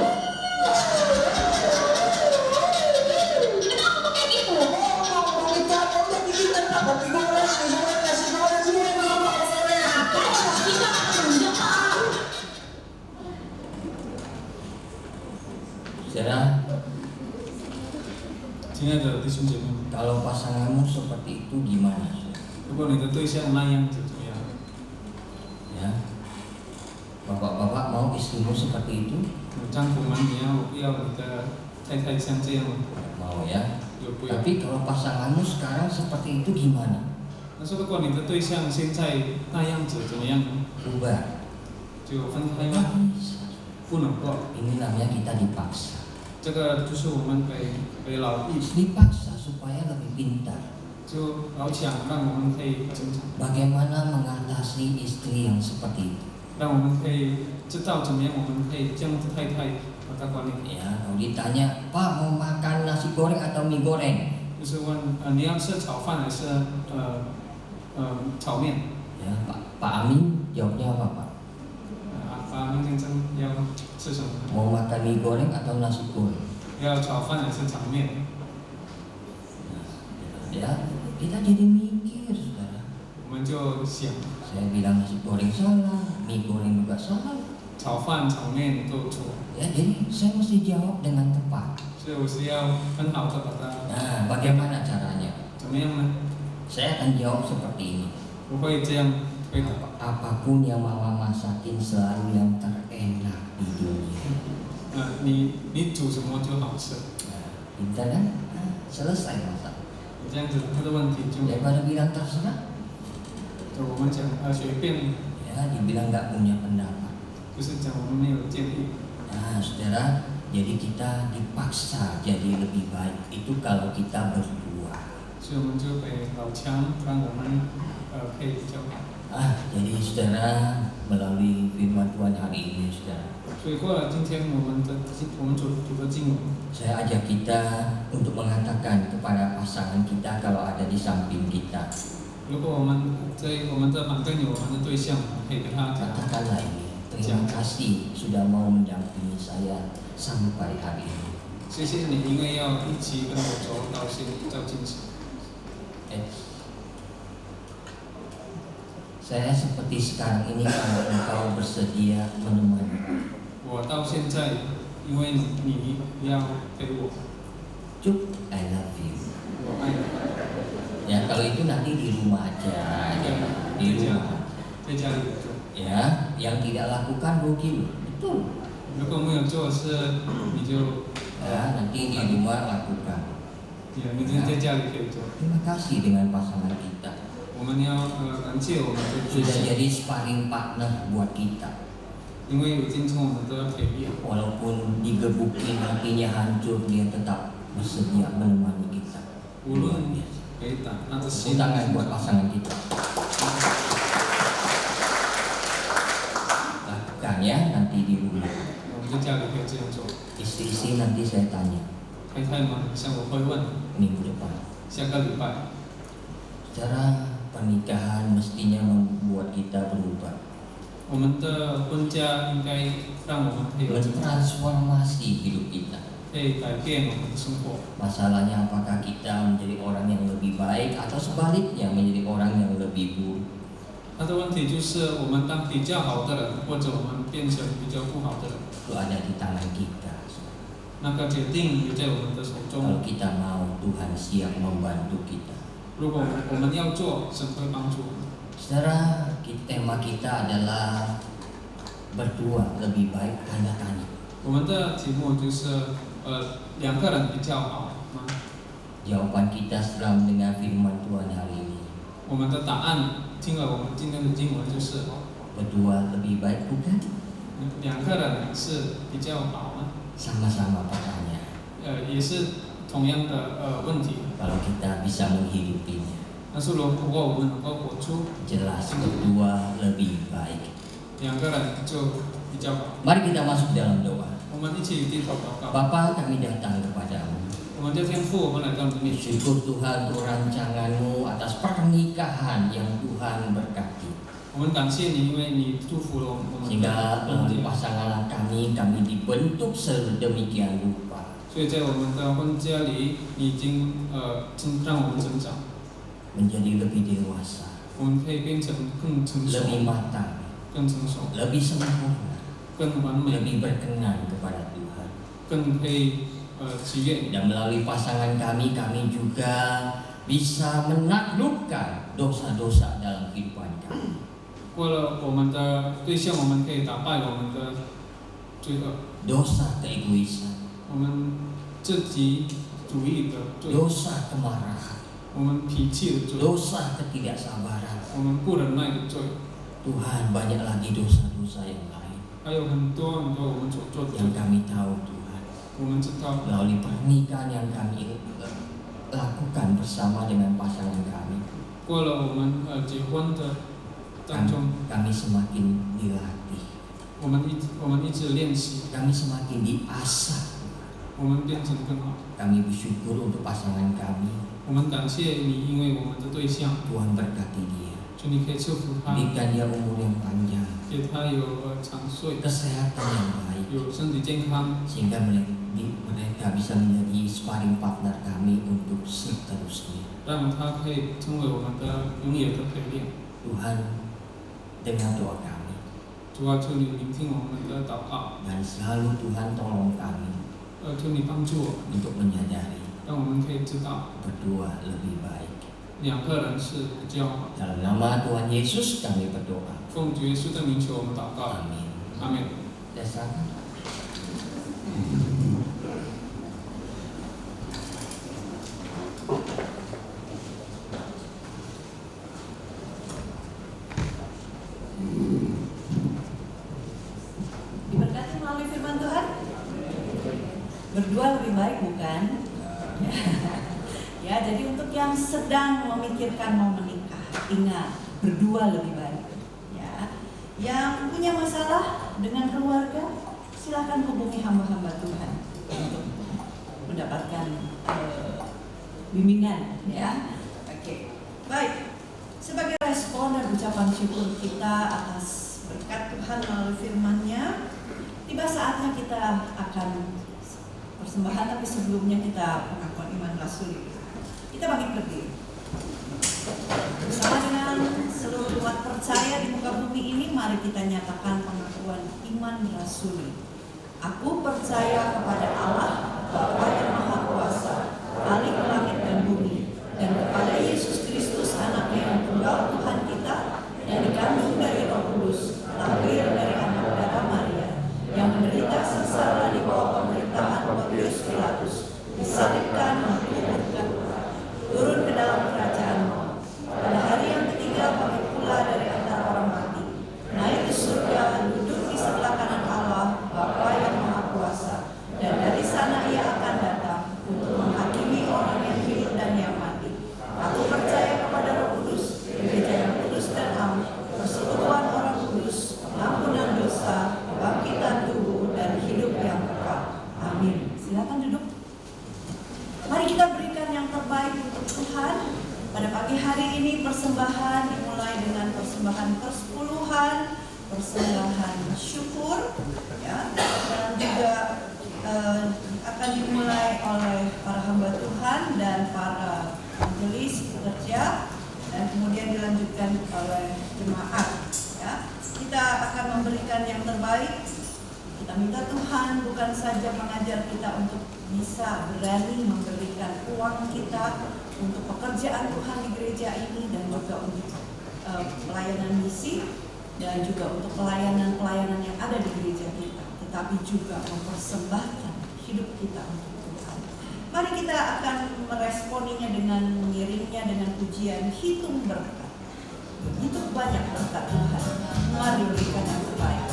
Kenapa kau kayak gitu? Mau kita udah bikin tentang kopi goreng, mie goreng, nasi goreng semua yang mau goreng. Apa? Kita gak tunjuk ah. Saudara, 亲爱的弟兄姐妹， kalau pasanganmu seperti itu gimana? 如果你的对象那样子怎么样？ Ya, bapak-bapak mau istrimu seperti itu? 丈夫们，你要你的太太像这样吗？ Mau ya. 就不要。 Tapi kalau pasanganmu sekarang seperti itu gimana? 但是如果你的对象现在那样子怎么样呢？ Ubah. 就分开 Nggak 吗？ bisa. 不能够， Ini namanya kita dipaksa. 这个就是我们被老义， Dipaksa supaya lebih pintar. 就老想让我们可以争吵， Bagaimana mengatasi istri yang seperti itu? 让我们可以知道怎么样，我们可以这样子太太把她管理。 Ya, kalau ditanya, Pak mau makan nasi goreng atau mie goreng? 就是问你要吃炒饭还是炒面？ Ya, Pak Amin jawabnya apa Pak? 把明天真要吃什么？ Mau makan mie goreng atau nasi goreng? 要炒饭还是炒面？ Ya, kita jadi mikir, saudara. 我们就想 Saya bilang nasi goreng salah, mie goreng juga salah. 炒饭、炒面都错， Ya, jadi saya mesti jawab dengan tepat. 所以我是要很好的把它 Nah, bagaimana caranya? 怎么样呢？ Saya akan jawab seperti ini. 我会这样回答。 Apapun yang mama masakin selalu yang terenak di dunia. 你煮什么就好吃， Nah, pintar kan? Nah, selesai masalah. 你这样子他的问题就 Daripada bilang terserah, 就我们讲随便， ya dibilang nggak punya pendapat. 就是讲我们没有建议。 Nah, saudara, jadi kita dipaksa jadi lebih baik itu kalau kita berdua. 所以我们就被老强让我们可以比较好。 Jadi saudara, melalui firman Tuhan hari ini, saudara, 所以过了今天我们主的经文， saya ajak kita untuk mengatakan kepada pasangan kita kalau ada di samping kita, 如果我们的旁边有我们的对象，可以跟他讲， katakanlah ini, terima kasih sudah mau mendampingi saya sampai hari ini. 谢谢你，因为要一起跟我走到今时。 Saya seperti sekarang ini kalau engkau bersedia menemani. 我到现在，因为你要陪我， Cuk, I love you. 我爱你。 Ya, kalau itu nanti di rumah aja, ya. Di rumah. 在家里做。 Ya, yang tidak lakukan rugi loh. Betul. 如果没有做事，你就 Ya, nanti di rumah lakukan. 明天在家里可以做。 Terima kasih dengan pasangan kita. 我们要感谢我们的对 Sudah 象， jadi sparring partner buat kita. 因为已经从我们的陪伴， Walaupun digebukin hatinya hancur, dia tetap bersedia menemani kita. 无论被打，那个 Tepuk 心 tangan buat pasangan kita. Lakukan ya nanti di rumah. 我们在家里可以这样做。 Istri-istri nanti saya tanya 太太们，像我会问， minggu depan. 下个礼拜， Secara pernikahan mestinya membuat kita berubah, 我们的婚家应该让我们可以 mentransformasi hidup kita. 可以改变我们的生活。 Masalahnya apakah kita menjadi orang yang lebih baik atau sebaliknya menjadi orang yang lebih buruk. 他的问题就是，我们当比较好的人，或者我们变成比较不好的人， Itu ada di tangan kita. 那个决定也在我们的手 Kalau 中。 kita mau, Tuhan siap membantu kita. 如果我们要做，神会帮助我们。 Saudara, tema kita adalah berdua lebih baik, tanda tanya. 我们的题目就是两个人比较好吗？ Jawaban kita setelah mendengar firman Tuhan hari ini, 我们的答案听了我们今天的经文就是， berdua lebih baik bukan? 两个人是比较好吗？ Sama-sama pertanyaan. 也是同样的问题。 Kalau kita bisa menghidupinya, 但是如果我们能够活出 jelas berdua lebih baik. 两个人就比较好。 Mari kita masuk dalam doa. 我们一起低头祷告。 Bapa, kami datang kepadamu. 我们的天父，我们来到你面前。 Syukur Tuhan untuk rancanganmu atas pernikahan yang Tuhan berkati. 我们感谢你，因为你祝福了我们的 Sehingga 婚 melalui 姻， pasangan kami dibentuk sedemikian rupa. 所以在我们的婚家里，你已经让我们成长， Menjadi lebih dewasa, 我们可以变成更成熟、 lebih matang, 更成熟、 lebih sempurna, 更完美、 lebih berkenan kepada Tuhan. 更可以喜悦。 Dan melalui pasangan kami juga bisa menaklukkan dosa-dosa dalam kehidupan kami. 为了我们的对象，我们可以打败我们的罪恶， Dosa keegoisan, 我们自己主义的罪， dosa kemarahan, 我们脾气的罪， dosa ketidaksabaran. 我们不忍耐的罪， Tuhan, banyak lagi dosa-dosa yang lain 还有很多很多我们所做的罪 yang， kami tahu Tuhan. 我们知道。 Melalui pernikahan yang kami lakukan bersama dengan pasangan kami, 过了我们结婚的当中， kami semakin dilatih, 我们一直练习， kami semakin diasah. 我们变成更好。 Kami bersyukur untuk pasangan kami. 我们感谢你，因为我们的对象， Tuhan berkati dia, 就你可以祝福他， berikan dia umur yang panjang, 给他有长岁， kesehatan yang baik, 有身体健康， sehingga mereka bisa menjadi sparring partner kami untuk seterusnya. 让他可以成为我们的永远的陪练。 Tuhan, dengar doa kami, 主啊，求你聆听我们的祷告， dan selalu Tuhan tolong kami 求你帮助我们， untuk menyadari 让我们可以知道 berdua lebih baik. 两个人是比较好。 Dalam nama Tuhan Yesus kami berdoa. 奉主耶稣的名求我们祷告， Amin. 阿门。 Dasar. Diberkati melalui firman Tuhan. Berdua lebih baik, bukan? Ya, jadi untuk yang sedang memikirkan mau menikah, ingat, berdua lebih baik. Ya, yang punya masalah dengan keluarga, silakan hubungi hamba-hamba Tuhan untuk mendapatkan bimbingan. Ya, oke. Baik. Sebagai respon dan ucapan syukur kita atas berkat Tuhan melalui firman-Nya, tiba saatnya kita akan persembahan, tapi sebelumnya kita pengakuan iman rasuli. Kita bangkit berdiri. Bersama dengan seluruh umat percaya di muka bumi ini, mari kita nyatakan pengakuan iman rasuli. Aku percaya kepada Allah, Bapa yang Maha Kuasa, Khalik langit dan bumi, dan kepada Yesus Kristus, Anaknya yang tunggal Tuhan kita, yang dikandung dari Roh Kudus, lahir dari anak darah Maria, yang menderita sengsara di bawah pemerintahan Pontius Pilatus, disalibkan, dikuburkan, turun ke dalam kerajaan maut. Pada hari yang ketiga bangkit pula dari antara orang mati, naik ke surga, duduk di sebelah kanan Allah, Bapa yang Maha Kuasa, dan dari sana Ia akan datang untuk menghakimi orang yang hidup dan yang mati. Aku percaya kepada Roh Kudus, gereja yang kudus dan am, persekutuan orang kudus, pengampunan dosa, kebangkitan tubuh, dan hidup yang kekal. Amin. Silakan duduk. Mari kita berikan yang terbaik untuk Tuhan. Pada pagi hari ini persembahan dimulai dengan persembahan persepuluhan, persembahan syukur, ya, dan juga akan dimulai oleh para hamba Tuhan dan para majelis pekerja, dan kemudian dilanjutkan oleh jemaat. Ya, kita akan memberikan yang terbaik. Kita minta Tuhan bukan saja mengajar kita untuk bisa berani memberikan uang kita untuk pekerjaan Tuhan di gereja ini, dan juga untuk pelayanan misi, dan juga untuk pelayanan-pelayanan yang ada di gereja kita, tetapi juga mempersembahkan hidup kita untuk Tuhan. Mari kita akan meresponinya dengan mengiringnya dengan pujian hitung berkat. Begitu banyak berkat Tuhan. Mari berikan yang terbaik.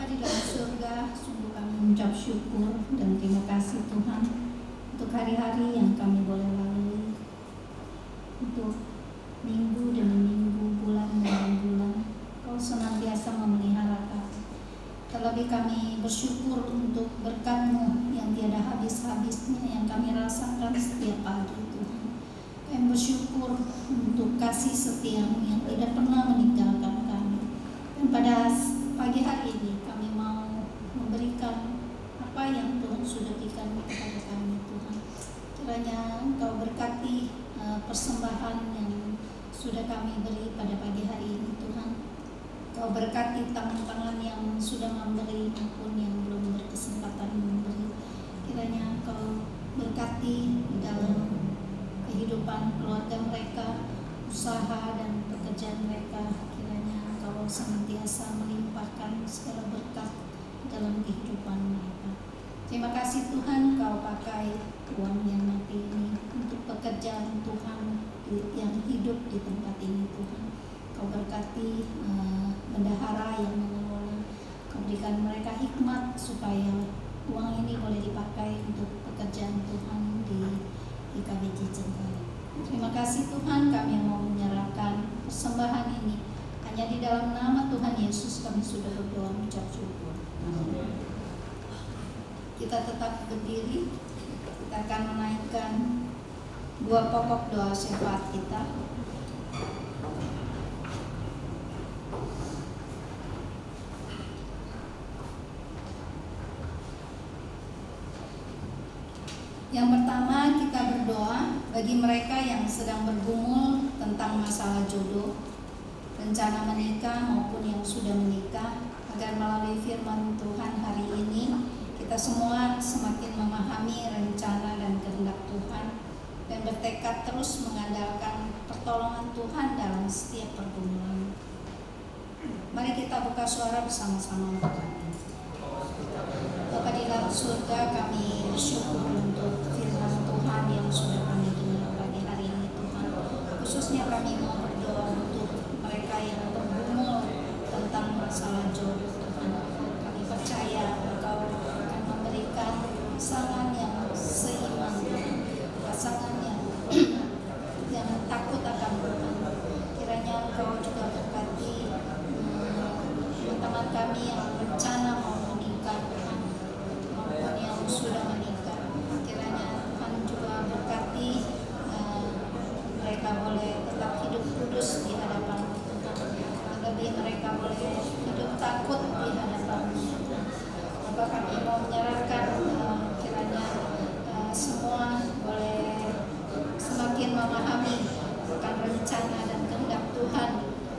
Bapa di dalam surga, sungguh kami mengucap syukur dan terima kasih Tuhan untuk hari-hari yang kami boleh lalui, untuk minggu demi minggu, bulan demi bulan. Kau senantiasa memelihara kami. Terlebih kami bersyukur untuk berkat-Mu yang tiada habis-habisnya yang kami rasakan setiap pagi Tuhan. Kami bersyukur untuk kasih setia-Mu yang tidak pernah meninggalkan kami. Dan pada pagi hari ini kami mau memberikan apa yang Tuhan sudah berikan kepada kami Tuhan. Kiranya Engkau berkati persembahan yang sudah kami beri pada pagi hari ini Tuhan. Kau berkati tangan-tangan yang sudah memberi maupun yang belum berkesempatan memberi. Kiranya Kau berkati di dalam kehidupan keluarga mereka, usaha dan pekerjaan mereka. Kiranya Kau senantiasa melimpahkan segala berkat dalam kehidupan mereka. Terima kasih Tuhan, Kau pakai uang yang nanti ini untuk pekerjaan Tuhan yang hidup di tempat ini Tuhan. Kau berkati bendahara yang mengelola. Kau berikan mereka hikmat supaya uang ini boleh dipakai untuk pekerjaan Tuhan di KBJ Cengkareng. Terima kasih Tuhan, kami mau menyerahkan persembahan ini hanya di dalam nama Tuhan Yesus kami sudah berdoa mengucap syukur. Kita tetap berdiri. Kita akan menaikkan 2 pokok doa syafaat kita. Yang pertama, kita berdoa bagi mereka yang sedang bergumul tentang masalah jodoh, rencana menikah maupun yang sudah menikah, agar melalui firman Tuhan hari ini kita semua semakin memahami rencana dan kehendak Tuhan dan bertekad terus mengandalkan pertolongan Tuhan dalam setiap pergumulan. Mari kita buka suara bersama-sama berdoa. Bapa di dalam surga, kami bersyukur untuk firman Tuhan yang sudah kami dengar pagi hari ini Tuhan. Khususnya kami mau berdoa untuk mereka yang bergumul tentang masalah jodoh Tuhan. Kami percaya Engkau akan memberikan pasangan yang seiman Tuhan, pasangan yang takut akan Tuhan. Kiranya Engkau juga berkati teman-teman kami yang berencana mau menikah Tuhan, maupun yang sudah menikah. Kiranya Tuhan juga berkati mereka boleh tetap hidup kudus di hadapan Tuhan. Lebih mereka boleh hidup takut di hadapan Tuhan. Maka kami mau menyerahkan kiranya semua boleh semakin memahami akan rencana dan kehendak Tuhan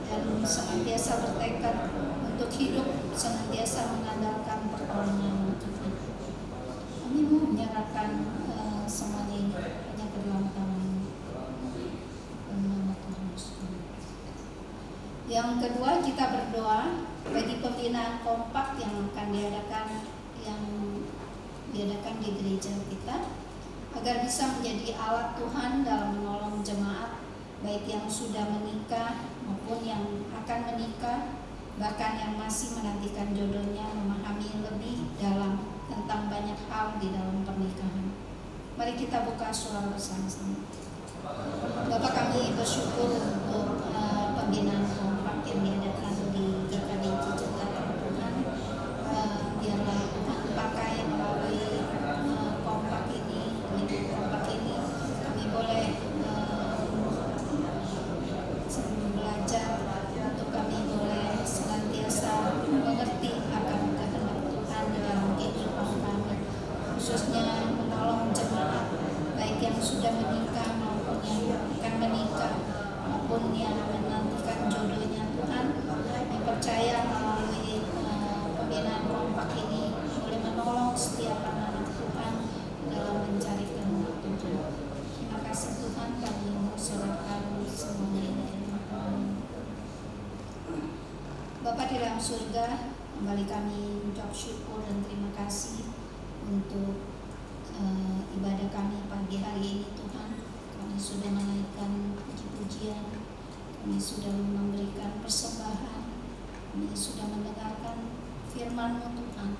dan senantiasa bertekad untuk hidup senantiasa mengandalkan pertolongan Tuhan. Kami mau menyerahkan semuanya ini hanya ke dalam tangan nama Tuhan Yesus. Yang kedua, kita berdoa bagi pembinaan kompak yang akan diadakan di gereja kita, agar bisa menjadi alat Tuhan dalam menolong jemaat baik yang sudah menikah maupun yang akan menikah, bahkan yang masih menantikan jodohnya, memahami lebih dalam tentang banyak hal di dalam pernikahan. Mari kita buka suara bersama-sama. Bapak, kami bersyukur untuk pembinaan kompak yang diadakan di GKBJ Cengkareng Tuhan. Biarlah Tuhan pakai melalui kompak ini, kami boleh belajar untuk kami boleh senantiasa mengerti akan kehendak Tuhan dalam kehidupan kami, khususnya menolong jemaat baik yang sudah menikah maupun yang akan menikah maupun yang menantikan jodohnya Tuhan. Kami percaya melalui pembinaan kompak ini boleh menolong setiap anak Tuhan dalam mencari kehendak Tuhan. Terima kasih Tuhan, kami serahkan semuanya ini. Bapa di dalam surga, kembali kami ucap syukur dan terima kasih untuk ibadah kami pagi hari ini Tuhan. Kami sudah menaikkan puji-pujian, kami sudah memberikan persembahan, kami sudah mendengarkan firman-Mu Tuhan.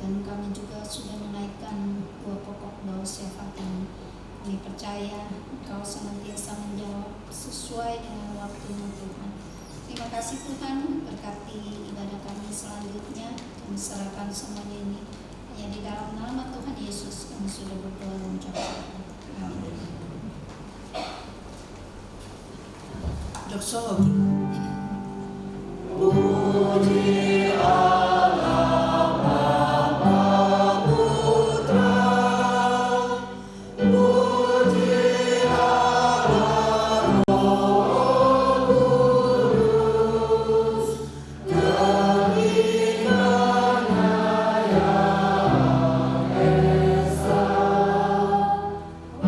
Dan kami juga sudah menaikkan 2 pokok doa syafaat ini. Kami percaya Engkau senantiasa menjawab sesuai dengan waktu-Mu Tuhan. Terima kasih Tuhan, berkati ibadah kami selanjutnya. Kami serahkan semuanya ini hanya di dalam nama Tuhan Yesus kami sudah berdoa dan mengucap syukur. Amin. Doksologi. Puji Allah Bapa Putra, puji Allah Roh Kudus, demikiannya yang esa.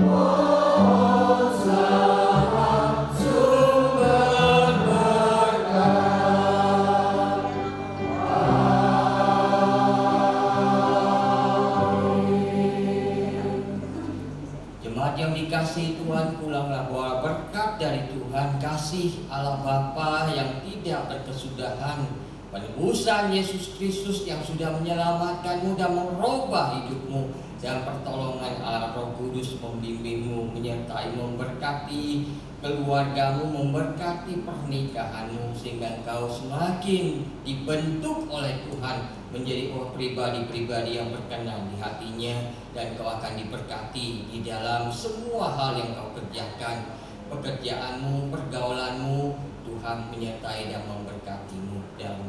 Mohon selamat sumber berkat. Jemaat yang dikasihi Tuhan, pulanglah bawa berkat dari Tuhan, kasih Allah Bapa yang tidak berkesudahan, penebusan Yesus Kristus yang sudah menyelamatkanmu dan merubah hidupmu, dan pertolongan Allah Roh Kudus membimbingmu, menyertai, memberkati keluargamu, memberkati pernikahanmu, sehingga engkau semakin dibentuk oleh Tuhan menjadi pribadi-pribadi yang berkenan di hatinya, dan kau akan diberkati di dalam semua hal yang kau kerjakan, pekerjaanmu, pergaulanmu. Tuhan menyertai dan memberkatimu, dan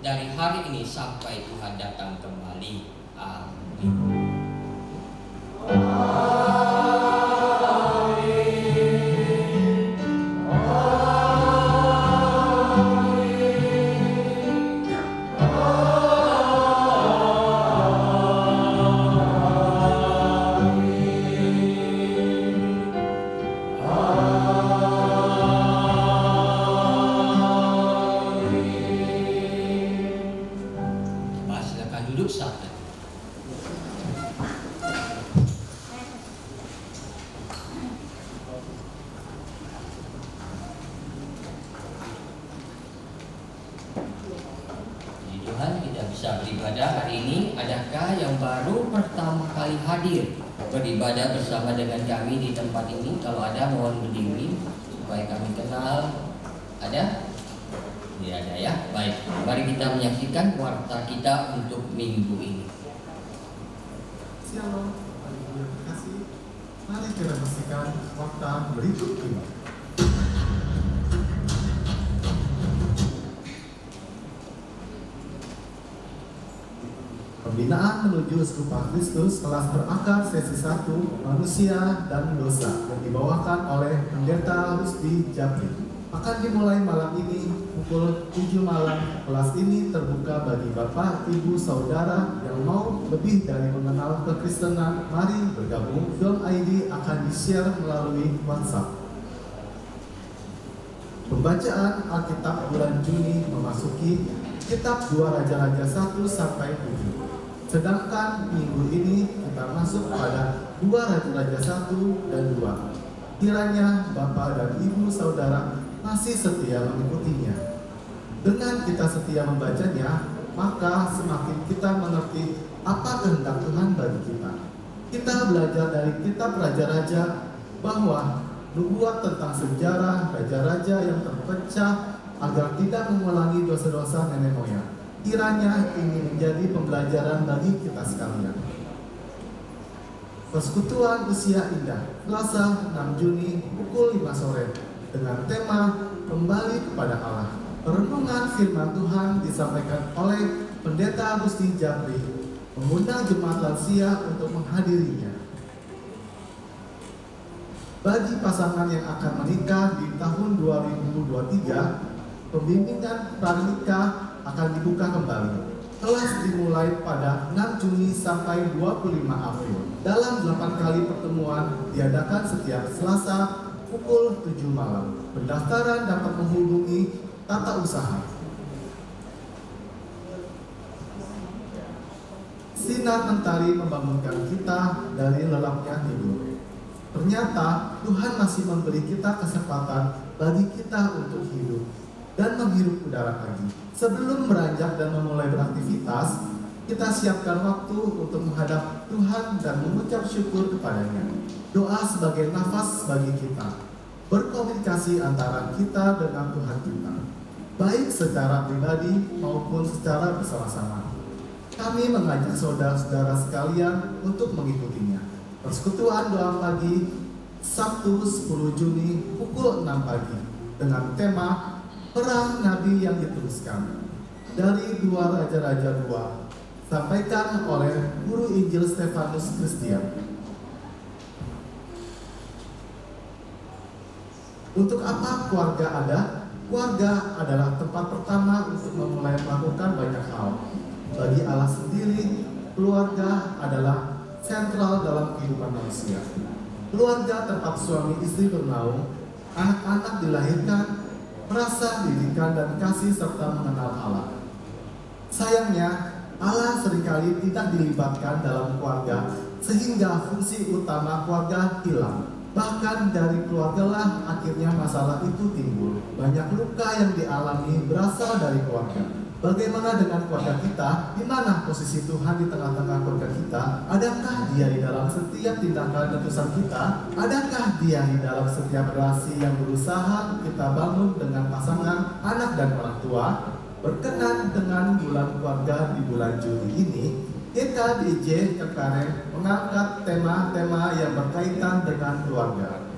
dari hari ini sampai Tuhan datang kembali. Amin. Silakan duduk sahabat. Puji Tuhan, kita bisa beribadah hari ini. Adakah yang baru pertama kali hadir beribadah bersama dengan kami di tempat ini? Kalau ada, mohon berdiri supaya kami kenal. Ada? Tidak ada ya? Baik, mari kita menyaksikan warta kita untuk minggu ini. Shalom, Ibu yang terkasih. Mari kita saksikan warta berikut ini. Pembinaan menuju serupa Kristus kelas berakar sesi 1 manusia dan dosa yang dibawakan oleh Pendeta Rusdi Jabri akan dimulai malam ini pukul 7 malam. Kelas ini terbuka bagi Bapak, Ibu, Saudara yang mau lebih dari mengenal kekristenan. Mari bergabung. Film ID akan di-share melalui WhatsApp. Pembacaan Alkitab bulan Juni memasuki kitab 2 Raja-Raja 1 sampai 7. Sedangkan minggu ini kita masuk pada 2 Raja-Raja 1 dan 2. Kiranya Bapak dan Ibu Saudara masih setia mengikutinya. Dengan kita setia membacanya, maka semakin kita mengerti apa kehendak Tuhan bagi kita. Kita belajar dari kitab Raja-Raja bahwa nubuat tentang sejarah raja-raja yang terpecah agar tidak mengulangi dosa-dosa nenek moyang. Kiranya ini menjadi pembelajaran bagi kita sekalian. Persekutuan Usia Indah, Selasa 6 Juni pukul 5 sore dengan tema Kembali kepada Allah. Renungan firman Tuhan disampaikan oleh Pendeta Rusdi Jabri, mengundang jemaat lansia untuk menghadirinya. Bagi pasangan yang akan menikah di tahun 2023, pembimbingan pranikah akan dibuka kembali. Kelas dimulai pada 6 Juni sampai 25 April. Dalam 8 kali pertemuan diadakan setiap Selasa pukul 7 malam. Pendaftaran dapat menghubungi Tata Usaha. Sinar mentari membangunkan kita dari lelapnya tidur. Ternyata Tuhan masih memberi kita kesempatan bagi kita untuk hidup. dan menghirup udara pagi. Sebelum beranjak dan memulai beraktivitas, kita siapkan waktu untuk menghadap Tuhan dan mengucap syukur kepadanya. Doa sebagai nafas bagi kita, berkomunikasi antara kita dengan Tuhan kita, baik secara pribadi maupun secara bersama-sama. Kami mengajak saudara-saudara sekalian untuk mengikutinya. Persekutuan doa pagi Sabtu 10 Juni pukul 6 pagi dengan tema Perang Nabi yang Diteruskan dari 2 Raja-Raja 2, sampaikan oleh Guru Injil Stefanus Christian. Untuk apa keluarga ada? Keluarga adalah tempat pertama untuk memulai melakukan banyak hal. Bagi Allah sendiri, keluarga adalah sentral dalam kehidupan manusia. Keluarga tempat suami istri bernaung, anak-anak dilahirkan, merasa didikan dan kasih serta mengenal Allah. Sayangnya, Allah seringkali tidak dilibatkan dalam keluarga sehingga fungsi utama keluarga hilang. Bahkan dari keluargalah akhirnya masalah itu timbul. Banyak luka yang dialami berasal dari keluarga. Bagaimana dengan keluarga kita? Di mana posisi Tuhan di tengah-tengah keluarga kita? Adakah Dia di dalam setiap tindakan dan keputusan kita? Adakah Dia di dalam setiap relasi yang berusaha kita bangun dengan pasangan, anak dan orang tua? Berkenan dengan bulan keluarga di bulan Juli ini, GKBJ Cengkareng mengangkat tema-tema yang berkaitan dengan keluarga.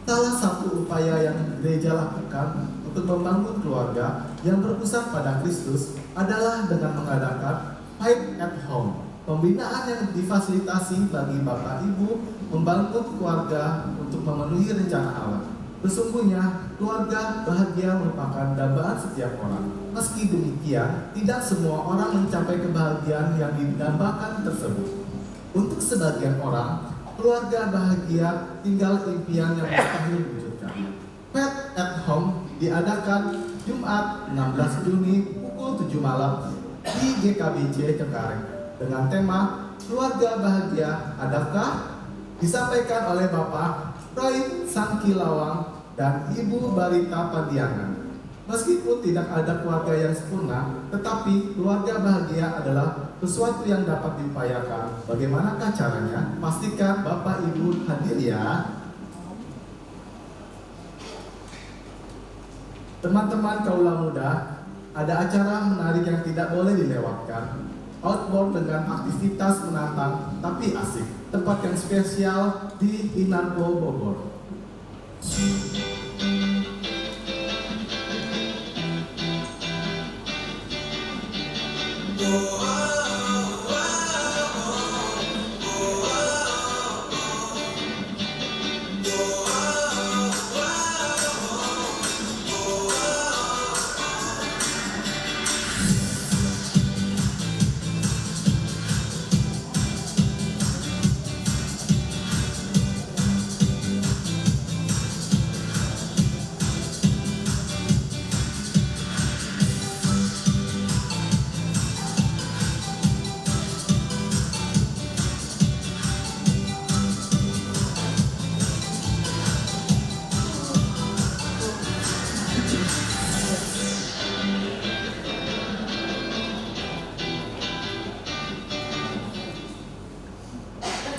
Salah satu upaya yang gereja lakukan untuk membangun keluarga yang berpusat pada Kristus adalah dengan mengadakan Fight at Home, pembinaan yang difasilitasi bagi bapak ibu membangun keluarga untuk memenuhi rencana Allah. Sesungguhnya keluarga bahagia merupakan dambaan setiap orang. Meski demikian, tidak semua orang mencapai kebahagiaan yang didambakan tersebut. Untuk sebagian orang, keluarga bahagia tinggal impian yang mustahil diwujudkan. Fight at Home diadakan Jumat 16 Juni pukul 7 malam di GKBJ Cengkareng dengan tema Keluarga Bahagia Adakah? Disampaikan oleh Bapak Roy Sangkilawang dan Ibu Barita Padiangan. Meskipun tidak ada keluarga yang sempurna, tetapi keluarga bahagia adalah sesuatu yang dapat diupayakan. Bagaimanakah caranya? Pastikan Bapak Ibu hadir ya. Teman-teman kaula muda, ada acara menarik yang tidak boleh dilewatkan. Outbound dengan aktivitas menantang tapi asik. Tempat yang spesial di Inarko Bogor.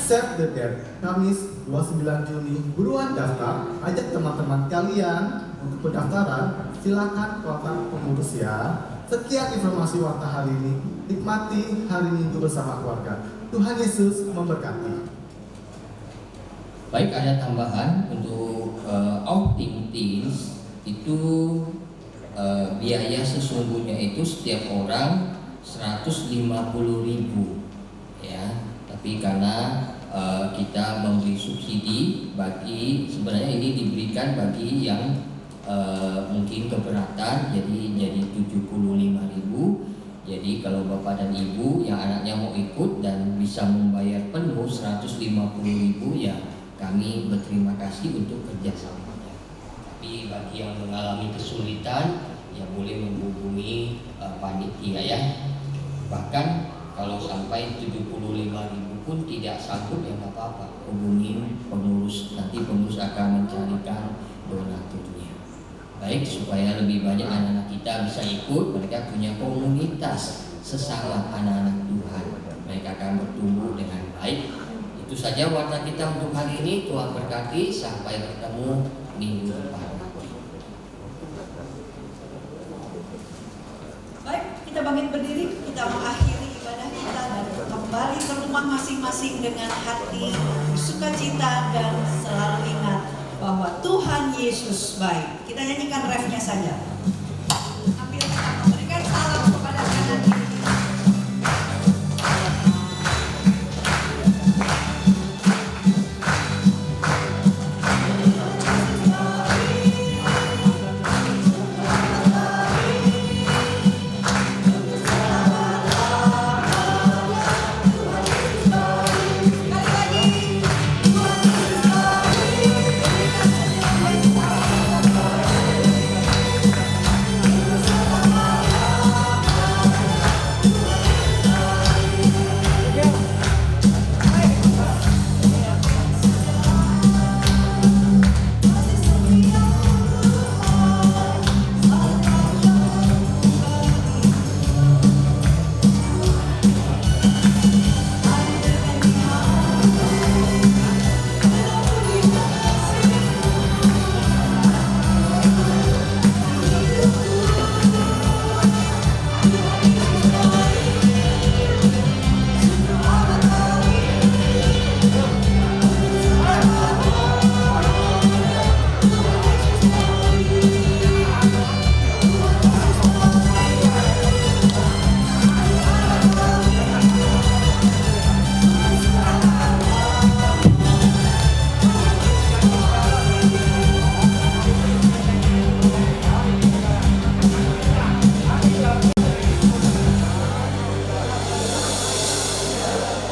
Save the Date, Kamis 29 Juni, buruan daftar, ajak teman-teman kalian untuk pendaftaran, silakan kontak pengurus ya. Sekian informasi warta hari ini, nikmati hari Minggu bersama keluarga. Tuhan Yesus memberkati. Baik, ada tambahan untuk outing teens itu biaya sesungguhnya itu setiap orang 150.000 ya, tapi karena kita memberi subsidi bagi, sebenarnya ini diberikan bagi yang mungkin keberatan, jadi 75.000 Jadi kalau Bapak dan Ibu yang anaknya mau ikut dan bisa membayar penuh 150.000, ya kami berterima kasih untuk kerjasamanya. Tapi bagi yang mengalami kesulitan, ya boleh menghubungi panitia ya. Bahkan kalau sampai 75.000 pun tidak sanggup, ya nggak apa-apa, hubungi pengurus, nanti pengurus akan mencarikan donaturnya. Baik, supaya lebih banyak anak-anak kita bisa ikut, mereka punya komunitas sesama anak-anak Tuhan, mereka akan bertumbuh dengan baik. Itu saja warta kita untuk hari ini. Tuhan berkati, sampai bertemu minggu depan. Baik, kita bangkit berdiri, kita mengakhiri ibadah kita dan kembali ke rumah masing-masing dengan hati sukacita dan selalu ingat bahwa Tuhan Yesus baik. Kita nyanyikan refnya saja.